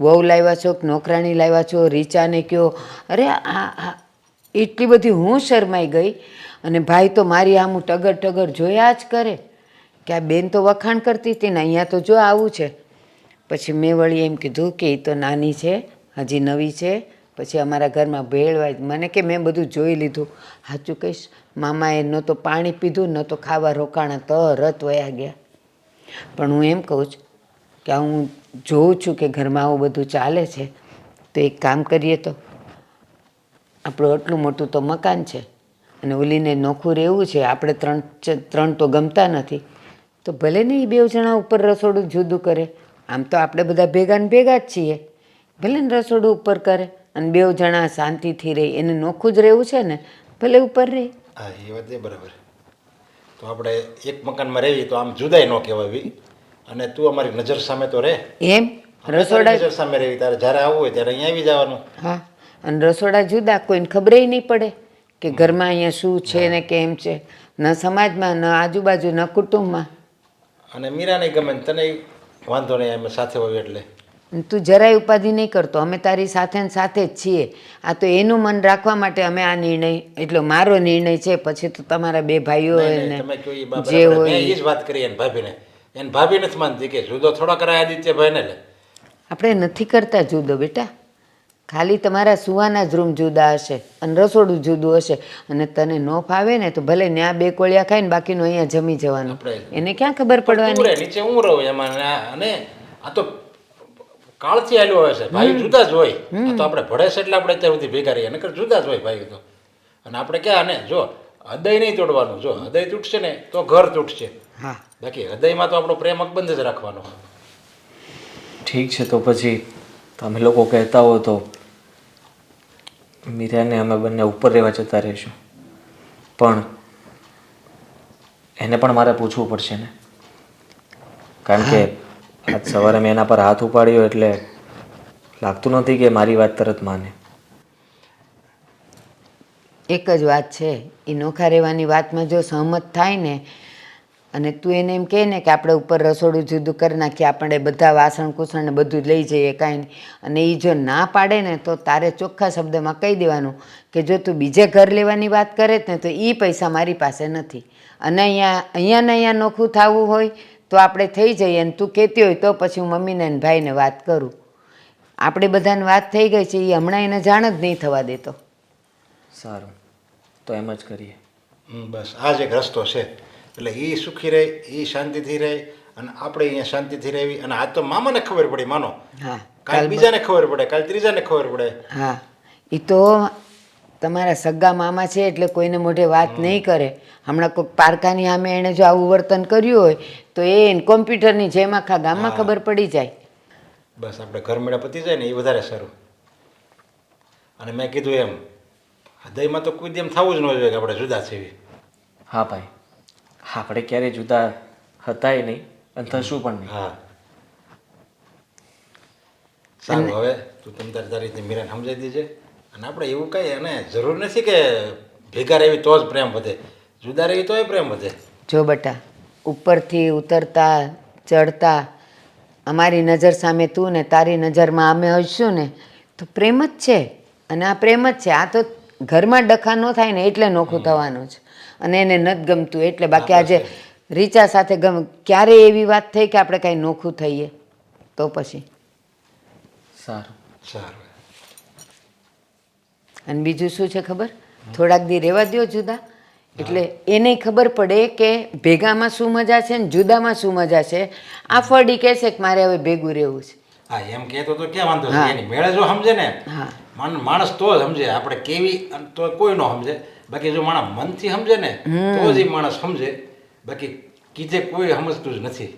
વહુ લાવ્યા છો કે નોકરાણી લાવ્યા છો, રીચાને કહો. અરે આ એટલી બધી હું શરમાઈ ગઈ. અને ભાઈ તો મારી આમ ટગર ટગર જોયા જ કરે કે આ બેન તો વખાણ કરતી હતી ને અહીંયા તો જો આવું છે. પછી મેં વળી એમ કીધું કે એ તો નાની છે, હજી નવી છે, પછી અમારા ઘરમાં ભેળવાય. મને કે મેં બધું જોઈ લીધું. સાચું કહીશ, મામાએ ન તો પાણી પીધું ન તો ખાવા રોકાણા, તરત વયા ગયા. પણ હું એમ કહું છું કે હું જોઉં છું કે ઘરમાં આવું બધું ચાલે છે તો એક કામ કરીએ તો. આપણું આટલું મોટું તો મકાન છે અને ઓલીને નોખું રહેવું છે, આપણે ત્રણ તો ગમતા નથી, તો ભલે ને એ 2 જણા ઉપર રસોડું જુદું કરે. આમ તો આપણે બધા ભેગા ને ભેગા જ છીએ. ભલે ને રસોડું ઉપર કરે અને 2 જણા શાંતિથી રહે. એને નોખું જ રહેવું છે ને, ભલે ઉપર રહે. હા, એ વાત એ બરાબર. તો આપણે એક મકાનમાં રહીએ તો આમ જુદાઈ ન કહેવાય. અને તું અમારી નજર સામે તો રહે. એમ રસોડા નજર સામે રહેવી, તારે જ્યારે આવવું હોય ત્યારે અહીંયા આવી જવાનું. હા, અને રસોડા જુદા, કોઈને ખબરેય નહીં પડે કે ઘરમાં અહીંયા શું છે ને કેમ છે, ન સમાજમાં, ન આજુબાજુ, ન કુટુંબમાં. અને મીરાને ગમે ને તને વાંધો નહીં, અમે સાથે હોય એટલે. તું જરાય ઉપાધિ નહીં કરતો, અમે તારી સાથે ને સાથે જ છીએ. આ તો એનું મન રાખવા માટે અમે આ નિર્ણય, એટલે મારો નિર્ણય છે. પછી તો તમારા બે ભાઈઓ નહીં, ને તમે કહો એ બરાબર. જે મેં હોય એ જ વાત કરી એને ભાભીને. એને ભાભી નથી માનતી કે જુદો થોડા કરાય આદિત્યભાઈને લે. આપણે નથી કરતા જુદો બેટા. ખાલી તમારા સુવાના જ રૂમ જુદા હશે અને રસોડું જુદું હશે. અને તને ન ફાવે ને તો ભલે ત્યાં બે કોળિયા ખાઈને બાકીનું અહીંયા જમી જવાનું. આપણે- એને ક્યાં ખબર તું પડવાની? રે, નીચે હું રહું એમાં અને આ તો કાળથી આલ્યો હોય છે. ભાઈ જુદા જ હોય. આ તો આપણે ભળે છે એટલે આપણે અત્યાર સુધી ભેગા રહીએ, નકર જુદા જ હોય ભાઈ તો. અને આપણે ક્યાં આને જો હૃદય નહીં તોડવાનું. જો હૃદય તૂટશે ને તો ઘર તૂટશે. હા, બાકી હૃદયમાં તો આપણો પ્રેમ અકબંધ જ રાખવાનો. ઠીક છે, તો પછી તમે લોકો કહેતા હો તો મીરાને અમે બંને ઉપર રહેવા જતા રહીશું. પણ એને પણ મારે પૂછવું પડશે ને, કારણ કે આજ સવારે મેં એના પર હાથ ઉપાડ્યો એટલે લાગતું નથી કે મારી વાત તરત માને. એક જ વાત છે, એ નોખા રહેવાની વાતમાં જો સહમત થાય ને અને તું એને એમ કહે ને કે આપણે ઉપર રસોડું જુદું કરી નાખીએ, આપણે બધા વાસણ કુસણ ને બધું જ લઈ જઈએ કાંઈ નહીં, અને એ જો ના પાડે ને તો તારે ચોખ્ખા શબ્દમાં કહી દેવાનું કે જો તું બીજે ઘર લેવાની વાત કરે ને તો એ પૈસા મારી પાસે નથી, અને અહીંયા નોખું થવું હોય તો આપણે થઈ જઈએ. અને તું કહેતી હોય તો પછી હું મમ્મીને અને ભાઈને વાત કરું. આપણે બધાને વાત થઈ ગઈ છે, એ હમણાં એને જાણ જ નહીં થવા દેતો. સારું, તો એમ જ કરીએ. બસ આ જ એક રસ્તો છે. એટલે એ સુખી રહે, એ શાંતિથી રહે અને આપણે અહીંયા શાંતિથી રહેવી. અને આ તો મામાને ખબર પડી માનો, હા, કાલ બીજાને ખબર પડે, કાલ ત્રીજાને ખબર પડે. હા, એ તો તમારા સગા મામા છે એટલે કોઈને મોઢે વાત નહીં કરે. હમણાં કોઈક પારકાની સામે એણે જો આવું વર્તન કર્યું હોય તો એ કોમ્પ્યુટરની જેમ આખા ગામમાં ખબર પડી જાય. બસ આપણે ઘર મેળા પતી જાય ને એ વધારે સારું. અને મેં કીધું એમ હૃદયમાં તો કોઈ એમ થવું જ ન જોઈએ કે આપણે જુદા છીએ. હા ભાઈ, આપણે ક્યારેય જુદા હતાય નહીં અને થશું પણ નહીં. હા, સારું. હવે તું તમ તારી રીતે મીરાને સમજાવી દેજે. અને આપણે એવું કંઈ અને જરૂર નથી કે ભેગા રહેવી તો જ પ્રેમ વધે, જુદા રહેવી તોય પ્રેમ વધે. જો બટા, ઉપરથી ઉતરતા ચડતા અમારી નજર સામે તું ને તારી નજરમાં અમે હશું ને તો પ્રેમ જ છે. અને આ પ્રેમ જ છે. આ તો ઘરમાં ડખા ન થાય ને એટલે નોખું થવાનું છે. અને એને નથી ગમતું એટલે. બાકી આજે રીચા સાથે ક્યારેય એવી વાત થઈ કે આપણે કાંઈ નોખું થઈએ તો પછી. સારું. સારું. અને બીજું શું છે ખબર, થોડાક દી રહેવા દ્યો જુદા, એટલે એને ખબર પડે કે ભેગામાં શું મજા છે ને જુદામાં શું મજા છે. આ ફરડી કહેશે કે મારે હવે ભેગું રહેવું છે. હા, એમ કહેતો તો ક્યાં વાંધો છે. એની મેળે જો સમજે ને હા, માણસ તો જ સમજે. આપણે કેવી તો કોઈ ન સમજે. બાકી જો માણસ મનથી સમજે ને તો જ એ માણસ સમજે. બાકી કીધે કોઈ સમજતું જ નથી.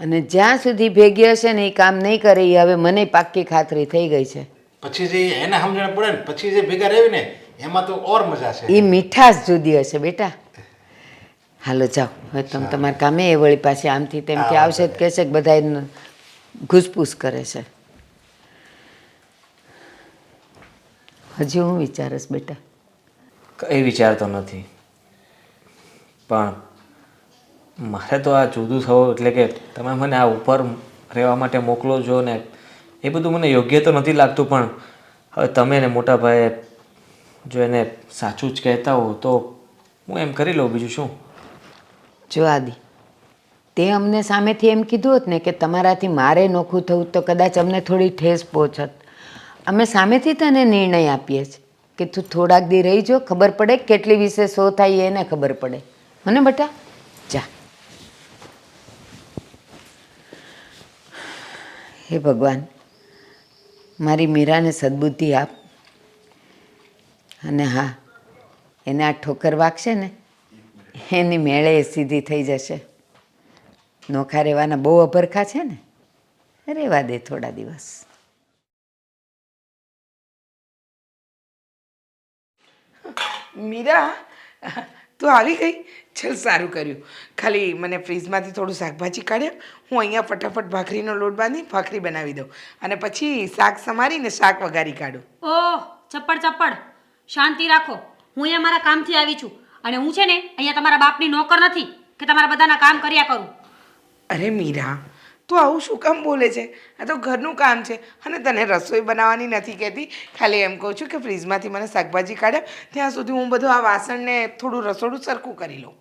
અને જ્યાં સુધી ભેગી હશે ને એ કામ નહીં કરે એ હવે મને પાક્કી ખાતરી થઈ ગઈ છે. પછી જે એને સમજણ પડે ને પછી જે ભેગા રહેવી ને એમાં તો ઓર મજા છે. એ મીઠાશ જુદી હશે બેટા. હાલો જાઓ હવે તમે તમારા કામે. એ વળી પાછી આમથી તેમથી આવશે જ કહેશે કે બધા ઘૂસપૂસ કરે છે. હજી હું વિચારસ બેટા? કંઈ વિચારતો નથી, પણ મારે તો આ જુદું થવું એટલે કે તમે મને આ ઉપર રહેવા માટે મોકલો છો ને એ બધું મને યોગ્ય તો નથી લાગતું. પણ હવે તમે ને મોટા ભાઈએ જો એને સાચું જ કહેતા હો તો હું એમ કરી લઉં, બીજું શું. જો આદિ, તે અમને સામેથી એમ કીધું હોત ને કે તમારાથી મારે નોખું થવું તો કદાચ અમને થોડી ઠેસ પહોંચત. અમે સામેથી તને નિર્ણય આપીએ છીએ કે તું થોડાક દી રહી જો, ખબર પડે કેટલી વિશે શો થાય એને ખબર પડે. મને બટા જા. હે ભગવાન, મારી મીરાને સદબુદ્ધિ આપ. અને હા, એને આ ઠોકર વાગશે ને એની મેળે સીધી થઈ જશે. નોખા રહેવાના બહુ અભરખા છે ને, રહેવા દે થોડા દિવસ. મીરા, તું આવી ગઈ? ચલ, સારું કર્યું. ખાલી મને ફ્રીજમાંથી થોડું શાકભાજી કાઢ્યા. હું અહીંયા ફટાફટ ભાખરીનો લોટ બાંધી ભાખરી બનાવી દઉં અને પછી શાક સમારીને શાક વઘારી કાઢું. ઓહ, ચપ્પડ શાંતિ રાખો. હું અહીંયા મારા કામથી આવી છું અને હું છે ને અહીંયા તમારા બાપની નોકર નથી કે તમારા બધાના કામ કર્યા કરું. અરે મીરા, તું આવું શું કામ બોલે છે? આ તો ઘરનું કામ છે અને તને રસોઈ બનાવવાની નથી કહેતી. ખાલી એમ કહું છું કે ફ્રીજમાંથી મને શાકભાજી કાઢ્યા ત્યાં સુધી હું બધું આ વાસણને થોડું રસોડું સરખું કરી લઉં.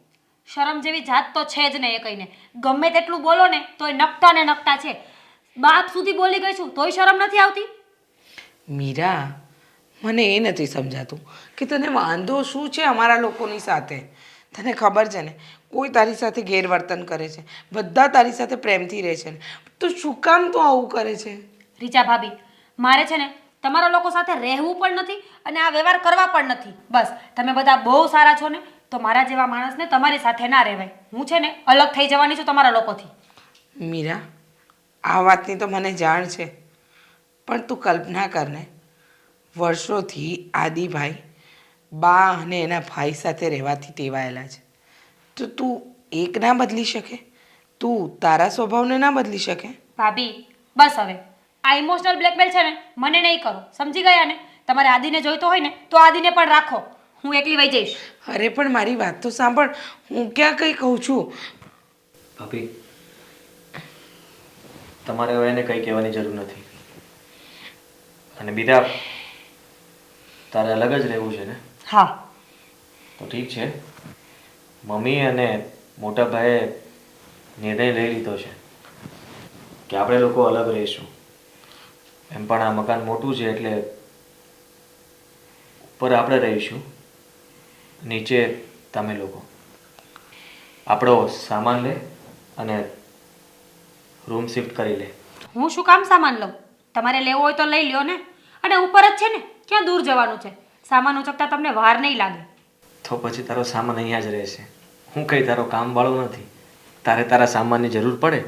શરમ જેવી જાત તો છે જ નહીં એ કહીને. ગમે તેટલું બોલો ને તોય નકટા ને નકટા છે. બાપ સુધી બોલી ગઈ છું તોય શરમ નથી આવતી. મીરા, મને એ નથી સમજાતું કે તને વાંધો શું છે અમારા લોકોની સાથે. તને ખબર છે ને, કોઈ તારી સાથે ગેરવર્તન કરે છે, બધા તારી સાથે પ્રેમથી રહે છે ને, તો શું કામ તું આવું કરે છે? રીચા ભાભી, મારે છે ને તમારા લોકો સાથે રહેવું પણ નથી અને આ વ્યવહાર કરવા પણ નથી. બસ તમે બધા બહુ સારા છો ને, તો મારા જેવા માણસને તમારી સાથે ના રહેવાય. હું છે ને અલગ થઈ જવાની છું તમારા લોકોથી. મીરા, આ વાતની તો મને જાણ છે, પણ તું કલ્પના કર ને, વર્ષોથી આદિભાઈ બા અને એના ભાઈ સાથે રહેવાથી ટેવાયેલા છે, તો તું એક ના બદલી શકે? તું તારા સ્વભાવને ના બદલી શકે? ભાભી બસ હવે આ ઇમોશનલ બ્લેકમેલ છે ને મને નહીં કરો, સમજી ગયા ને? તમારે આદિને જોઈતો હોય ને તો આદિને પણ રાખો, હું એકલી વહી જઈશ. અરે પણ મારી વાત તો સાંભળ, હું ક્યાં કંઈ કહું છું. ભાભી, તમારે હવે એને કંઈ કહેવાની જરૂર નથી. અને બીજા તારે અલગ જ રહેવું છે ને? હા. તો ઠીક છે, મમ્મી અને મોટા ભાઈએ નિર્ણય લઈ લીધો છે કે આપણે લોકો અલગ રહીશું. એમ પણ આ મકાન મોટું છે એટલે ઉપર આપણે રહીશું, નીચે તમે લોકો. આપણો સામાન લે અને રૂમ શિફ્ટ કરી લે. હું શું કામ સામાન લઉં? તમારે લેવો હોય તો લઈ લ્યો ને. અને ઉપર જ છે ને, ક્યાં દૂર જવાનું છે? સામાન ઉચકતા તમને વાર નહીં લાગે. તો પછી તારો સામાન અહીંયા જ રહેશે. હું કંઈ તારો કામવાળો નથી. તારે તારા સામાનની જરૂર પડે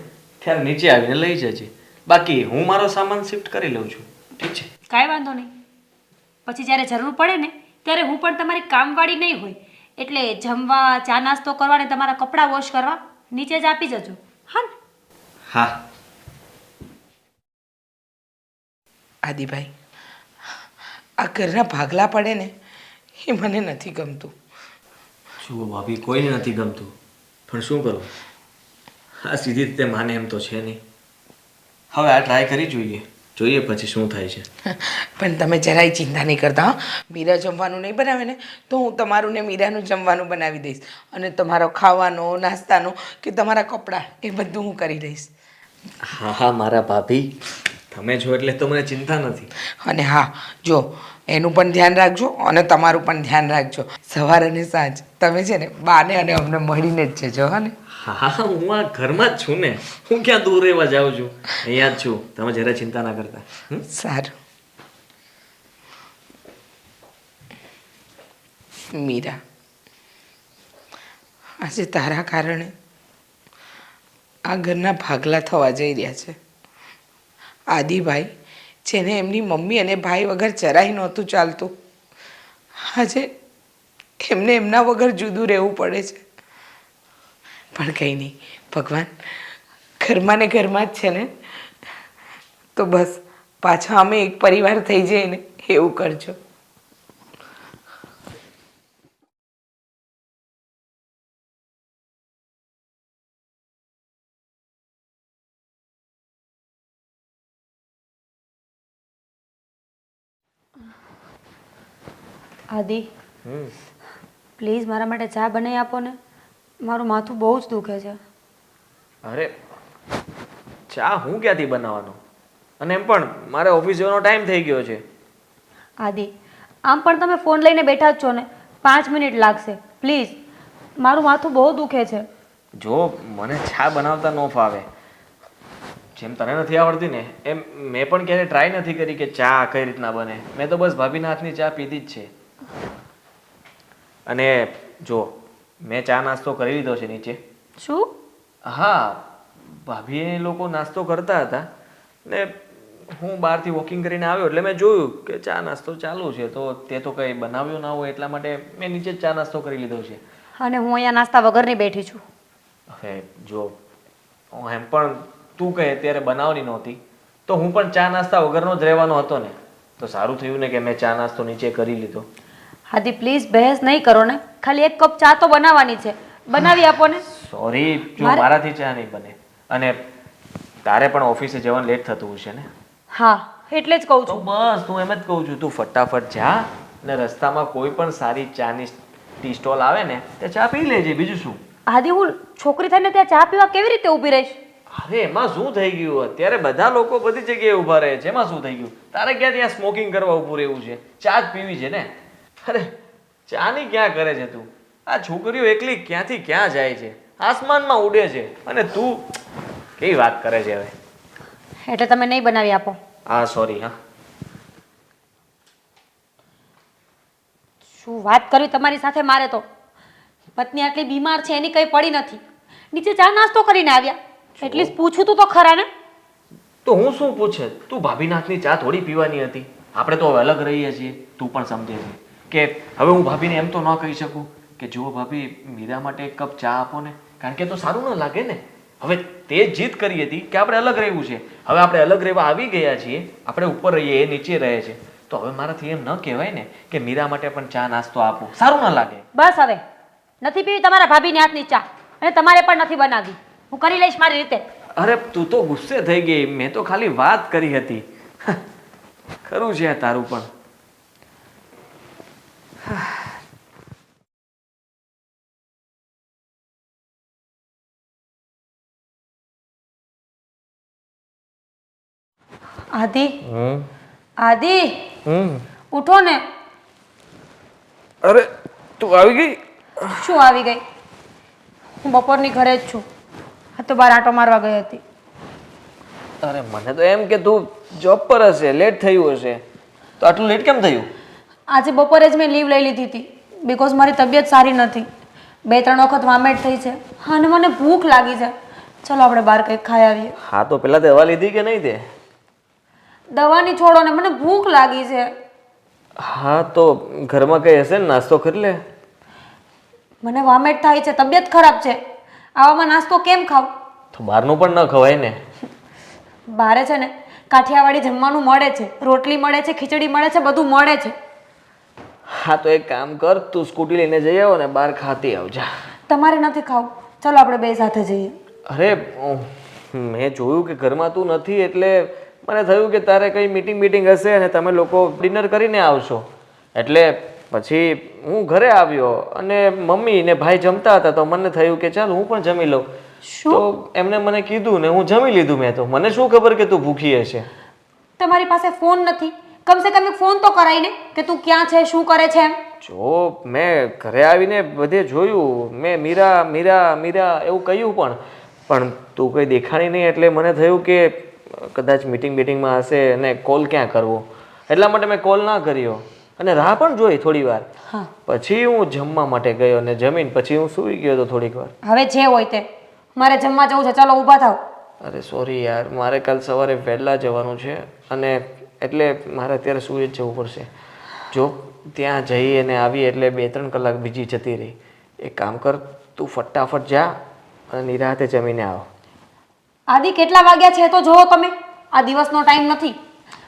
ત્યારે નીચે આવીને લઈ જજે. બાકી હું મારો સામાન શિફ્ટ કરી લઉં છું. ઠીક છે? કાંઈ વાંધો નહીં. પછી જ્યારે જરૂર પડે ને ત્યારે હું પણ તમારી કામવાળી નહીં હોય. એટલે જમવા, ચા નાસ્તો કરવા ને તમારા કપડાં વોશ કરવા નીચે જ આપી જજો. હા ને? હા. આદિભાઈ, આ ઘરના ભાગલા પડે ને એ મને નથી ગમતું. જુઓ ભાભી, કોઈને નથી ગમતું, પણ શું કરું? આ સીધી રીતે માને એમ તો છે નહીં. હવે આ ટ્રાય કરી જોઈએ પછી શું થાય છે. પણ તમે જરાય ચિંતા નહીં કરતા હો. મીરા જમવાનું નહીં બનાવે ને તો હું તમારું ને મીરાનું જમવાનું બનાવી દઈશ, અને તમારો ખાવાનો, નાસ્તાનો કે તમારા કપડાં એ બધું હું કરી દઈશ. હા હા મારા ભાભી, તમે છો એટલે તો મને ચિંતા નથી. અને હા, જો એનું પણ ધ્યાન રાખજો અને તમારું પણ ધ્યાન રાખજો. સવાર અને સાંજ તમે છે ને બાને અને અમને મળીને જ જજો. હા ને? હા, હું આ ઘરમાં જ છું ને, હું ક્યાં દૂર રહેવા જાઉં છું? અહીંયા જ છું, તમે જરા ચિંતા ના કરતા. સારું. મીરા, આજે તારા કારણે આ ઘરના ભાગલા થવા જઈ રહ્યા છે. આદિભાઈ, જેને એમની મમ્મી અને ભાઈ વગર જરાય નહોતું ચાલતું, આજે એમને એમના વગર જુદું રહેવું પડે છે. પણ કંઈ નહીં, ભગવાન ઘરમાં ને ઘરમાં જ છે ને, તો બસ પાછા અમે એક પરિવાર થઈ જઈએ ને એવું કરજો. આદિ, પ્લીઝ મારા માટે ચા બનાવી આપો ને. મારું માથું બહુ જ દુખે છે. અરે ચા હું ક્યાંથી બનાવવાનો? અને એમ પણ મારે ઓફિસ જવાનો ટાઈમ થઈ ગયો છે. આદિ, આમ પણ તમે ફોન લઈને બેઠા જ છો ને, 5 મિનિટ લાગશે. પ્લીઝ, મારું માથું બહુ દુખે છે. જો મને ચા બનાવતા ન ફાવે, જેમ તને નથી આવડતી ને એમ મેં પણ ક્યારેય ટ્રાય નથી કરી કે ચા કઈ રીતના બને. મેં તો બસ ભાભીના હાથની ચા પીધી જ છે. અને જો મેં ચા નાસ્તો કરી લીધો છે નીચે. શું? હા, ભાભી લોકો નાસ્તો કરતા હતા ને હું બહારથી વોકિંગ કરીને આવ્યો એટલે મેં જોયું કે ચા નાસ્તો ચાલુ છે, તો તે તો કંઈ બનાવ્યો ના હોય એટલા માટે મેં નીચે જ ચા નાસ્તો કરી લીધો છે. અને હું અહીંયા નાસ્તા વગરની બેઠી છું. હવે જો એમ પણ તું કહે ત્યારે બનાવવાની નહોતી, તો હું પણ ચા નાસ્તા વગરનો જ રહેવાનો હતો ને, તો સારું થયું ને કે મેં ચા નાસ્તો નીચે કરી લીધો. આદિ પ્લીઝ બહેસ નહીં કરો ને, ખાલી 1 કપ ચા તો બનાવવાની છે, બનાવી આપો ને. સોરી, જો મારાથી ચા નહીં બને. અને તારે પણ ઓફિસે જવાનું લેટ થતું હશે ને? હા એટલે જ કહું તો છું. બસ હું એમ જ કહું છું, તું ફટાફટ જા ને રસ્તામાં કોઈ પણ સારી ચાની ટી સ્ટોલ આવે ને તે ચા પી લેજે, બીજું શું. આદિ, હું છોકરી થઈને ત્યાં ચા પીવા કેવી રીતે ઊભી રહીશ? અરે એમાં શું થઈ ગયું? અત્યારે બધા લોકો બધી જગ્યાએ ઊભા રહે છે, એમાં શું થઈ ગયું? તારે ક્યાં ત્યાં સ્મોકિંગ કરવા ઊભું રહેવું છે? ચા જ પીવી છે ને. અરે ચાની ક્યાં કરે છે તું? આ છોકરીઓ એકલી ક્યાંથી ક્યાં જાય છે, આસમાનમાં ઉડે છે, અને તું કેવી વાત કરે છે હવે? એટલે તમે નહીં બનાવી આપો? હા સોરી. હા શું વાત કરવી તમારી સાથે? મારે તો પત્ની આટલી બીમાર છે એની કંઈ પડી નથી, નીચે ચા નાસ્તો કરીને આવ્યા, એટલીસ્ટ પૂછું તું તો ખરા ને. તો હું શું પૂછે? તું ભાભીના હાથની ચા થોડી પીવાની હતી? આપણે તો હવે અલગ રહીએ છીએ, તું પણ સમજે છે કે હવે હું ભાભીને એમ તો ન કહી શકું કે જુઓ ભાભી, મીરા માટે એક કપ ચા આપો ને, કારણ કે તો સારું ન લાગે ને. હવે તે જીદ કરી હતી કે આપણે અલગ રહેવું છે, હવે આપણે અલગ રહેવા આવી ગયા છીએ, આપણે ઉપર રહીએ એ નીચે રહે છે, તો હવે મારાથી એમ ન કહેવાય ને કે મીરા માટે પણ ચા નાસ્તો આપો, સારું ન લાગે. બસ હવે નથી પીવી તમારા ભાભીની હાથની ચા, અને તમારે પણ નથી બનાવવી. હું કરી લઈશ મારી રીતે. અરે તું તો ગુસ્સે થઈ ગઈ, મેં તો ખાલી વાત કરી હતી. ખરું છે આ તારું પણ. આદિ, આદિ, ઉઠો ને. અરે તું આવી ગઈ? શું આવી ગઈ? હું બપોરની ઘરે જ છું, આ તો બહાર આંટો મારવા ગઈ હતી. અરે મને તો એમ કે તું જોબ પર હશે, લેટ થયું હશે. તો આટલું લેટ કેમ થયું? આજે બપોરે જ મેં લીવ લઈ લીધી હતી, બિકોઝ મારી તબિયત સારી નથી. 2-3 વખત વામેટ થઈ છે અને મને ભૂખ લાગી છે. ચલો આપણે બહાર કંઈક ખાઈ આવીએ. હા તો પેલા દવા લીધી કે નહીં તે? દવાની છોડો ને, મને ભૂખ લાગી છે. હા તો ઘરમાં કઈ હશે ને, નાસ્તો કરી લે. મને વામેટ થાય છે, તબિયત ખરાબ છે, આવામાં નાસ્તો કેમ ખાવ? તો બહારનું પણ ન ખવાય ને. બારે છે ને કાઠિયાવાડી જમવાનું મળે છે, રોટલી મળે છે, ખીચડી મળે છે, બધું મળે છે. હા તો એક કામ કર, તું સ્કૂટી લઈને જઈ આવો ને બહાર ખાતી આવજા. તમારે નથી ખાવું? ચલો આપણે બે સાથે જઈએ. અરે મેં જોયું કે ઘરમાં તું નથી, એટલે મને થયું કે તારે કઈ મીટિંગ હશે અને તમે લોકો ડિનર કરીને આવશો, એટલે પછી હું ઘરે આવ્યો અને મમ્મી ને ભાઈ જમતા હતા, તો મને થયું કે ચાલ હું પણ જમી લઉં. તો એમને મને કીધું ને હું જમી લીધું. મેં તો, મને શું ખબર કે તું ભૂખી હશે. તમારી પાસે ફોન નથી? કમસે કમ ફોન તો કરાય ને કે તું ક્યાં છે, શું કરે છે એમ. જો મેં ઘરે આવીને બધે જોયું, મેં મીરા મીરા મીરા એવું કહ્યું, પણ તું કંઈ દેખાણી નહીં, એટલે મને થયું કે કદાચ મીટિંગમાં હશે અને કોલ ક્યાં કરવો, એટલા માટે મેં કોલ ના કર્યો અને રાહ પણ જોઈ થોડી વાર. પછી હું જમવા માટે ગયો અને જમીન પછી હું સૂઈ ગયો હતો થોડીક વાર. હવે જે હોય તે, મારે જમવા જવું છે, ચાલો ઊભા થાવ. અરે સોરી યાર, મારે કાલ સવારે વહેલા જવાનું છે અને એટલે મારે અત્યારે સૂઈ જ જવું પડશે. જો ત્યાં જઈ અને આવી એટલે 2-3 કલાક બીજી જતી રહી. એક કામ કર, તું ફટાફટ જા અને નિરાતે જમીને આવ. આદિ, કેટલા વાગ્યા છે તો જોવો તમે. આ દિવસનો ટાઈમ નથી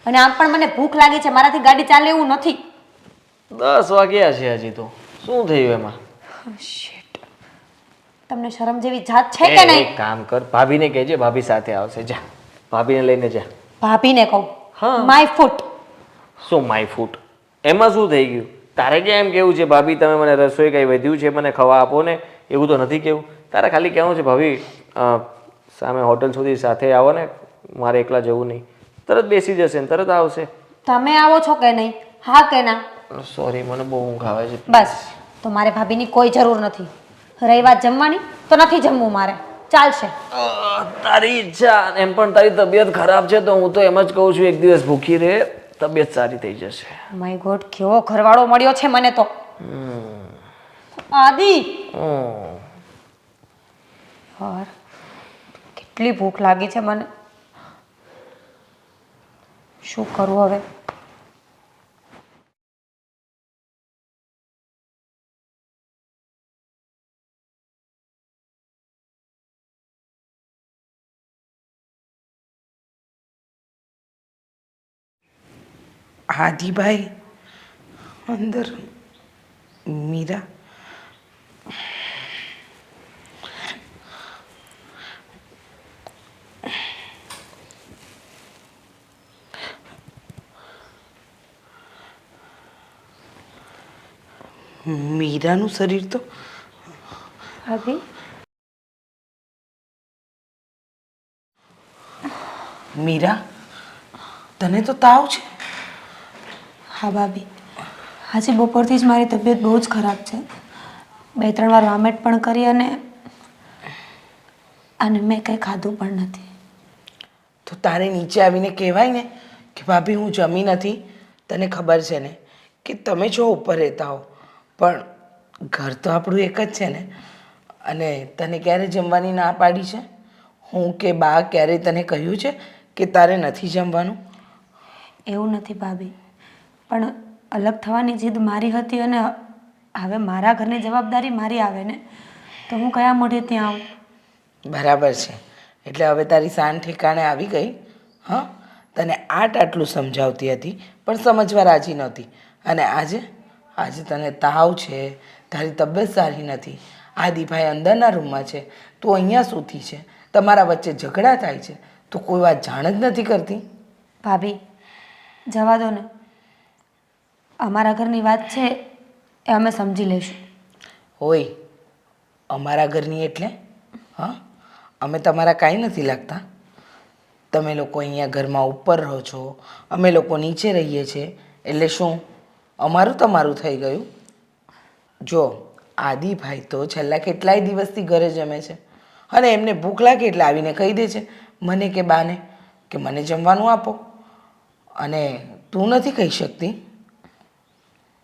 અને આમ પણ મને ભૂખ લાગી છે, મારાથી ગાડી ચાલે એવું નથી. 10 વાગ્યા છે હજી તો, શું થયું એમાં? શિટ, તમને શરમ જેવી જાત છે કે નહીં? એક કામ કર, ભાભીને કહેજે, ભાભી સાથે આવશે. જા ભાભીને લઈને જા. ભાભીને કહું? હા. My foot. શું માય ફૂટ? એમાં શું થઈ ગયું? તારે ક્યાં એમ કેવું છે ભાભી તમે મને રસોઈ કઈ વધ્યું છે મને ખાવા આપો ને, એવું તો નથી કેવું. તારે ખાલી કહેવું છે ભાભી સામે હોટલ સુધી સાથે આવો ને, મારે એકલા જવું નહીં. તરત બેસી જશે ને તરત આવશે. તમે આવો છો કે નહીં? હા કે ના? સોરી, મને બહુ ઊંઘ આવે છે. બસ, તો મારે ભાભીની કોઈ જરૂર નથી. રહી વાત જમવાની, તો નથી જમવું મારે, ચાલશે. તારી ઈચ્છા. એમ પણ તારી તબિયત ખરાબ છે તો હું તો એમ જ કહું છું એક દિવસ ભૂખી રહે, તબિયત સારી થઈ જશે. માય ગોડ, કેવો ઘરવાળો મળ્યો છે મને તો. આદિ, યાર કેટલી ભૂખ લાગી છે મને, શું કરું હવે? આદિભાઈ અંદર, મીરા, મીરાનું શરીર તો ભાભી મીરા તને તો તાવ છે? હા ભાભી, આજે બપોરથી જ મારી તબિયત બહુ જ ખરાબ છે. 2-3 વાર વોમિટ પણ કરી અને મેં કંઈ ખાધું પણ નથી. તો તારે નીચે આવીને કહેવાય ને કે ભાભી હું જમી નથી. તને ખબર છે ને કે તમે જો ઉપર રહેતા હો પણ ઘર તો આપણું એક જ છે ને. અને તને ક્યારે જમવાની ના પાડી છે? હું કે બા ક્યારે તને કહ્યું છે કે તારે નથી જમવાનું? એવું નથી ભાભી, પણ અલગ થવાની જીદ મારી હતી અને હવે મારા ઘરની જવાબદારી મારી આવે ને, તો હું કયા મોઢે ત્યાં આવું? બરાબર છે. એટલે હવે તારી શાન ઠેકાણે આવી ગઈ. હા, તને આટલું સમજાવતી હતી પણ સમજવા રાજી નહોતી. અને આજે તને તાવ છે, તારી તબિયત સારી નથી, આદિભાઈ અંદરના રૂમમાં છે, તું અહીંયા સૂતી છે, તમારા વચ્ચે ઝઘડા થાય છે, તું કોઈ વાત જાણ જ નથી કરતી. ભાભી જવા દો ને, અમારા ઘરની વાત છે એ અમે સમજી લઈશું. હોય અમારા ઘરની એટલે? હા, અમે તમારા કાંઈ નથી લાગતા. તમે લોકો અહીંયા ઘરમાં ઉપર રહો છો, અમે લોકો નીચે રહીએ છીએ, એટલે શું અમારું તમારું થઈ ગયું? જો આદિભાઈ તો છેલ્લા કેટલાય દિવસથી ઘરે જમે છે અને એમને ભૂખ લાગે એટલે આવીને કહી દે છે મને કે બાને કે મને જમવાનું આપો. અને તું નથી કહી શકતી?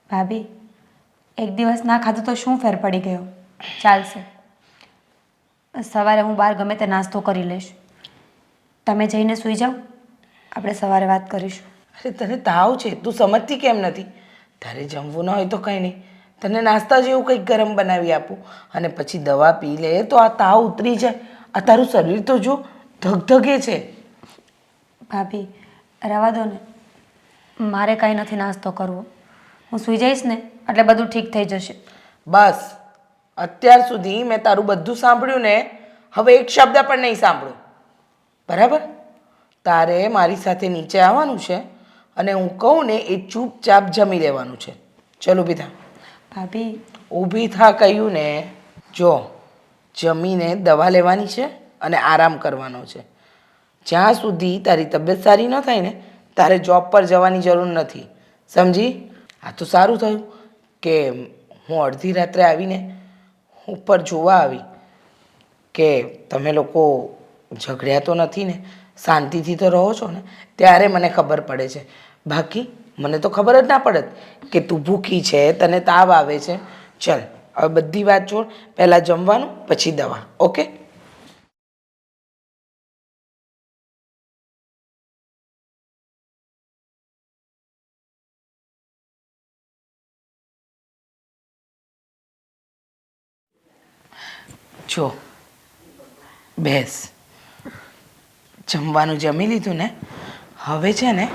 ભાભી એક દિવસ ના ખાધું તો શું ફેર પડી ગયો? ચાલશે, સવારે હું બહાર ગમે તે નાસ્તો કરી લઈશ. તમે જઈને સૂઈ જાઓ, આપણે સવારે વાત કરીશું. અરે તને તાવ છે, તું સમજતી કેમ નથી? તારે જમવું ન હોય તો કંઈ નહીં, તને નાસ્તા જેવું કંઈક ગરમ બનાવી આપું અને પછી દવા પી લે તો આ તાવ ઉતરી જાય. આ તારું શરીર તો જો ધગધગે છે. ભાભી રહેવા દો ને, મારે કાંઈ નથી નાસ્તો કરવો. હું સૂઈ જઈશ ને એટલે બધું ઠીક થઈ જશે. બસ અત્યાર સુધી મેં તારું બધું સાંભળ્યું ને, હવે એક શબ્દ પણ નહીં સાંભળું, બરાબર? તારે મારી સાથે નીચે આવવાનું છે અને હું કહું ને એ ચૂપચાપ જમી લેવાનું છે. ચલ ઊભી થા. ભાભી ઊભી થા કહ્યું ને. જો જમીને દવા લેવાની છે અને આરામ કરવાનો છે. જ્યાં સુધી તારી તબિયત સારી ન થાય ને તારે જોબ પર જવાની જરૂર નથી, સમજી? આ તો સારું થયું કે હું અડધી રાત્રે આવીને ઉપર જોવા આવી કે તમે લોકો ઝઘડ્યા તો નથી ને, શાંતિથી તો રહો છો ને, ત્યારે મને ખબર પડે છે. બાકી મને તો ખબર જ ના પડત કે તું ભૂખી છે, તને તાવ આવે છે. ચલ હવે બધી વાત છોડ, પહેલાં જમવાનું પછી દવા. ઓકે? જો બેસ, જમવાનું જમી લીધું ને, હવે છે ને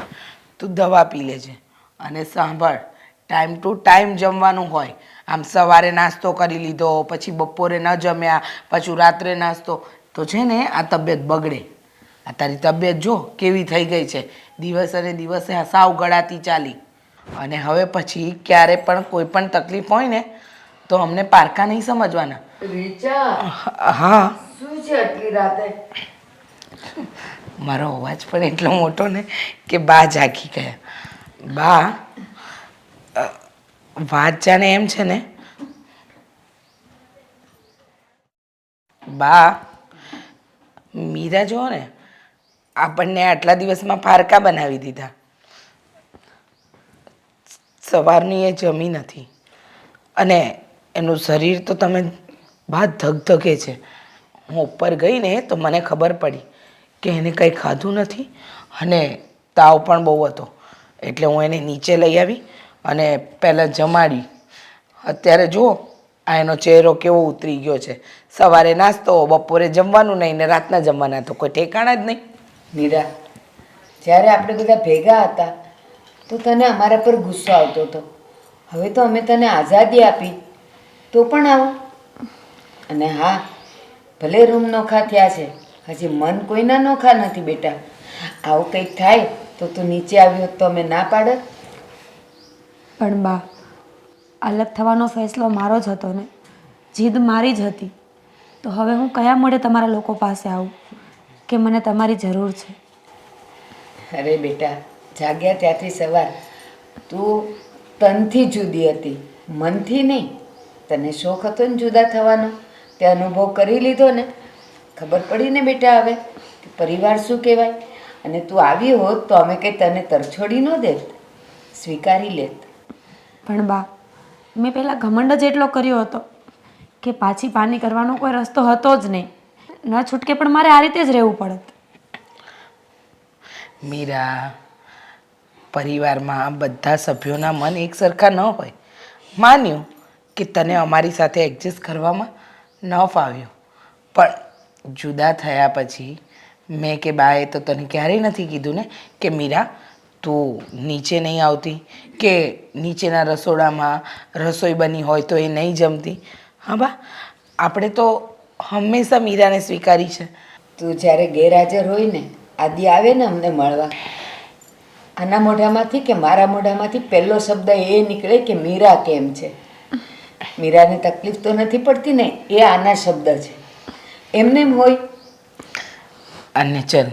તું દવા પી લેજે. અને સાંભળ, ટાઈમ ટુ ટાઈમ જમવાનું હોય. આમ સવારે નાસ્તો કરી લીધો, પછી બપોરે ન જમ્યા, પાછું રાત્રે નાસ્તો, તો છે ને આ તબિયત બગડે. આ તારી તબિયત જો કેવી થઈ ગઈ છે, દિવસે ને દિવસે આ સાવ ગળાતી ચાલી. અને હવે પછી ક્યારે પણ કોઈ પણ તકલીફ હોય ને તો અમને પારકા નહીં સમજવાના. રીચા, હા, શું છે આટલી રાતે? મારો અવાજ પણ એટલો મોટો ને કે બા જાગી ગયા. બા વાત જાણે એમ છે ને, બા મીરા જો ને આપણને આટલા દિવસમાં પારકા બનાવી દીધા. સવારની એ જમી નથી અને એનું શરીર તો તમે બા ધગધગે છે. હું ઉપર ગઈ ને તો મને ખબર પડી કે એને કંઈ ખાધું નથી અને તાવ પણ બહુ હતો. એટલે હું એને નીચે લઈ આવી અને પહેલાં જમાડી. અત્યારે જુઓ આ એનો ચહેરો કેવો ઉતરી ગયો છે. સવારે નાસ્તો, બપોરે જમવાનું નહીં ને રાતના જમવાના તો કોઈ ઠેકાણા જ નહીં. મીરા, જ્યારે આપણે બધા ભેગા હતા તો તને અમારા પર ગુસ્સો આવતો હતો. હવે તો અમે તને આઝાદી આપી તો પણ આવું. અને હા, ભલે રૂમ નોખા થયા છે, હજી મન કોઈના નોખા નથી બેટા. આવું કંઈક થાય તો તું નીચે આવ્યો તો અમે ના પાડત. પણ બા, અલગ થવાનો ફેસલો મારો જ હતો ને, જીદ મારી જ હતી. તો હવે હું કયા મળે તમારા લોકો પાસે આવું કે મને તમારી જરૂર છે? અરે બેટા, જાગ્યા ત્યાંથી સવાર તું તનથી જુદી હતી, મનથી નહીં. તને શોખ હતો ને જુદા થવાનો, તે અનુભવ કરી લીધો ને, ખબર પડી ને બેટા હવે કે પરિવાર શું કહેવાય. અને તું આવી હોત તો અમે કંઈ તને તરછોડી ન દેત, સ્વીકારી લેત. પણ બા, મેં પહેલાં ઘમંડ જ એટલો કર્યો હતો કે પાછી પાની કરવાનો કોઈ રસ્તો હતો જ નહીં. ન છૂટકે પણ મારે આ રીતે જ રહેવું પડત. મીરા, પરિવારમાં બધા સભ્યોના મન એક સરખા ન હોય. માન્યું કે તને અમારી સાથે એડજસ્ટ કરવામાં ન ફાવ્યું, પણ જુદા થયા પછી મેં કે બાએ તો તને ક્યારેય નથી કીધું ને કે મીરા તું નીચે નહીં આવતી, કે નીચેના રસોડામાં રસોઈ બની હોય તો એ નહીં જમતી. હા બા, આપણે તો હંમેશા મીરાને સ્વીકારી છે. તું જ્યારે ગેરહાજર હોય ને, આદિ આવે ને અમને મળવા, આના મોઢામાંથી કે મારા મોઢામાંથી પહેલો શબ્દ એ નીકળે કે મીરા કેમ છે. મીરાને તકલીફ તો નથી પડતી ને, એ આના શબ્દ છે. એમને એમ હોય. અને ચલ,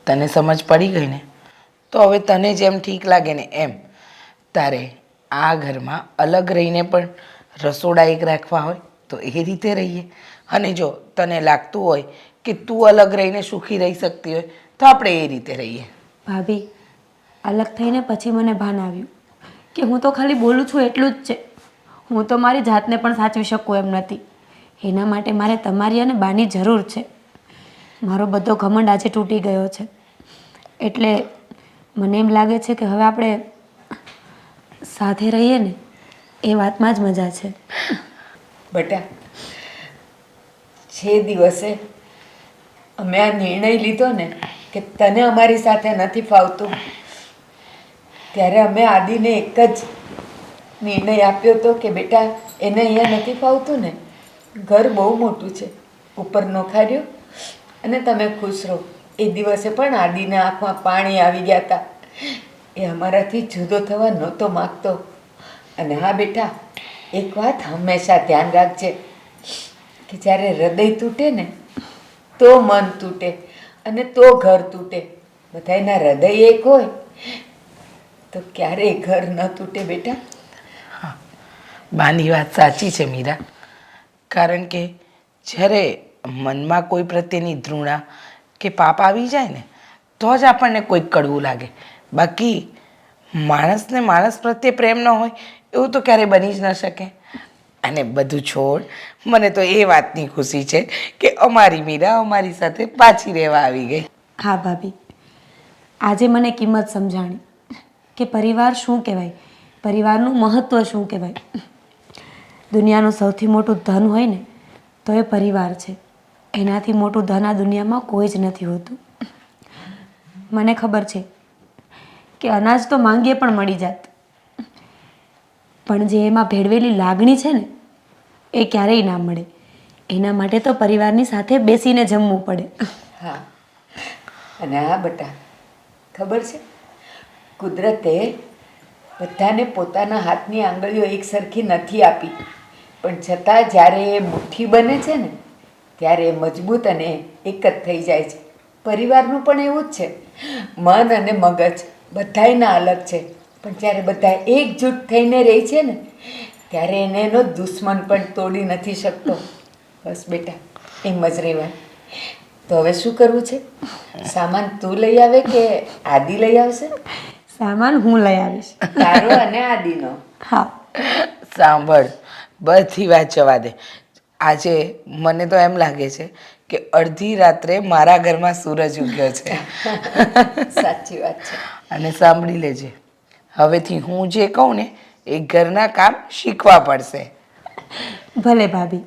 તને સમજ પડી ગઈ ને, તો હવે તને જેમ ઠીક લાગે ને એમ તારે આ ઘરમાં અલગ રહીને પણ રસોડા એક રાખવા હોય તો એ રીતે રહીએ. અને જો તને લાગતું હોય કે તું અલગ રહીને સુખી રહી શકતી હોય તો આપણે એ રીતે રહીએ. ભાભી, અલગ થઈને પછી મને ભાન આવ્યું કે હું તો ખાલી બોલું છું એટલું જ છે. હું તો મારી જાતને પણ સાચવી શકું એમ નથી. એના માટે મારે તમારી અને બાની જરૂર છે. મારો બધો ઘમંડ આજે તૂટી ગયો છે. એટલે મને એમ લાગે છે કે હવે આપણે સાથે રહીએ ને એ વાતમાં જ મજા છે. બેટા, જે દિવસે અમે આ નિર્ણય લીધો ને કે તને અમારી સાથે નથી ફાવતું, ત્યારે અમે આદિને એક જ નિર્ણય આપ્યો હતો કે બેટા એને અહીંયા નથી ફાવતું ને, ઘર બહુ મોટું છે, ઉપર નોખાર્યો અને તમે ખુશ રહો. એ દિવસે પણ આદિના આંખમાં પાણી આવી ગયા હતા. એ અમારાથી જુદો થવા નહોતો માગતો. અને હા બેટા, એક વાત હંમેશા ધ્યાન રાખજે કે જ્યારે હૃદય તૂટે ને તો મન તૂટે અને તો ઘર તૂટે. બધાયના હૃદય એક હોય તો ક્યારેય ઘર ન તૂટે બેટા. બાની વાત સાચી છે મીરા, કારણ કે જ્યારે મનમાં કોઈ પ્રત્યેની ધૃણા કે પાપ આવી જાય ને તો જ આપણને કોઈક કડવું લાગે. બાકી માણસને માણસ પ્રત્યે પ્રેમ ન હોય એવું તો ક્યારેય બની જ ન શકે. અને બધું છોડ, મને તો એ વાતની ખુશી છે કે અમારી મીરા અમારી સાથે પાછી રહેવા આવી ગઈ. હા ભાભી, આજે મને કિંમત સમજાણી કે પરિવાર શું કહેવાય, પરિવારનું મહત્ત્વ શું કહેવાય. દુનિયાનું સૌથી મોટું ધન હોય ને તો એ પરિવાર છે. એનાથી મોટું ધન આ દુનિયામાં કોઈ જ નથી હોતું. મને ખબર છે કે અનાજ તો માંગીએ પણ મળી જાત, પણ જે એમાં ભેળવેલી લાગણી છે ને એ ક્યારેય ના મળે. એના માટે તો પરિવારની સાથે બેસીને જમવું પડે. હા, અને હા બેટા, ખબર છે કુદરતે બધાને પોતાના હાથની આંગળીઓ એક સરખી નથી આપી, પણ છતાં જ્યારે એ મુઠ્ઠી બને છે ને ત્યારે એ મજબૂત અને એક જ થઈ જાય છે. પરિવારનું પણ એવું જ છે. મન અને મગજ બધાયના અલગ છે, પણ જ્યારે બધા એકજૂટ થઈને રહે છે ને ત્યારે એને એનો દુશ્મન પણ તોડી નથી શકતો. બસ બેટા, એમ જ રહેવાય. તો હવે શું કરવું છે? સામાન તું લઈ આવે કે આદિ લઈ આવશે? સામાન હું લઈ આવીશ. તારો અને આદિનો. હા. સાંભળ, બધી વાત જવા દે. આજે મને તો એમ લાગે છે કે અડધી રાત્રે મારા ઘરમાં સૂરજ ઉગ્યો છે. સાચી વાત છે. અને સાંભળી લેજે, હવેથી હું જે કહું ને એ ઘરના કામ શીખવા પડશે. ભલે ભાભી.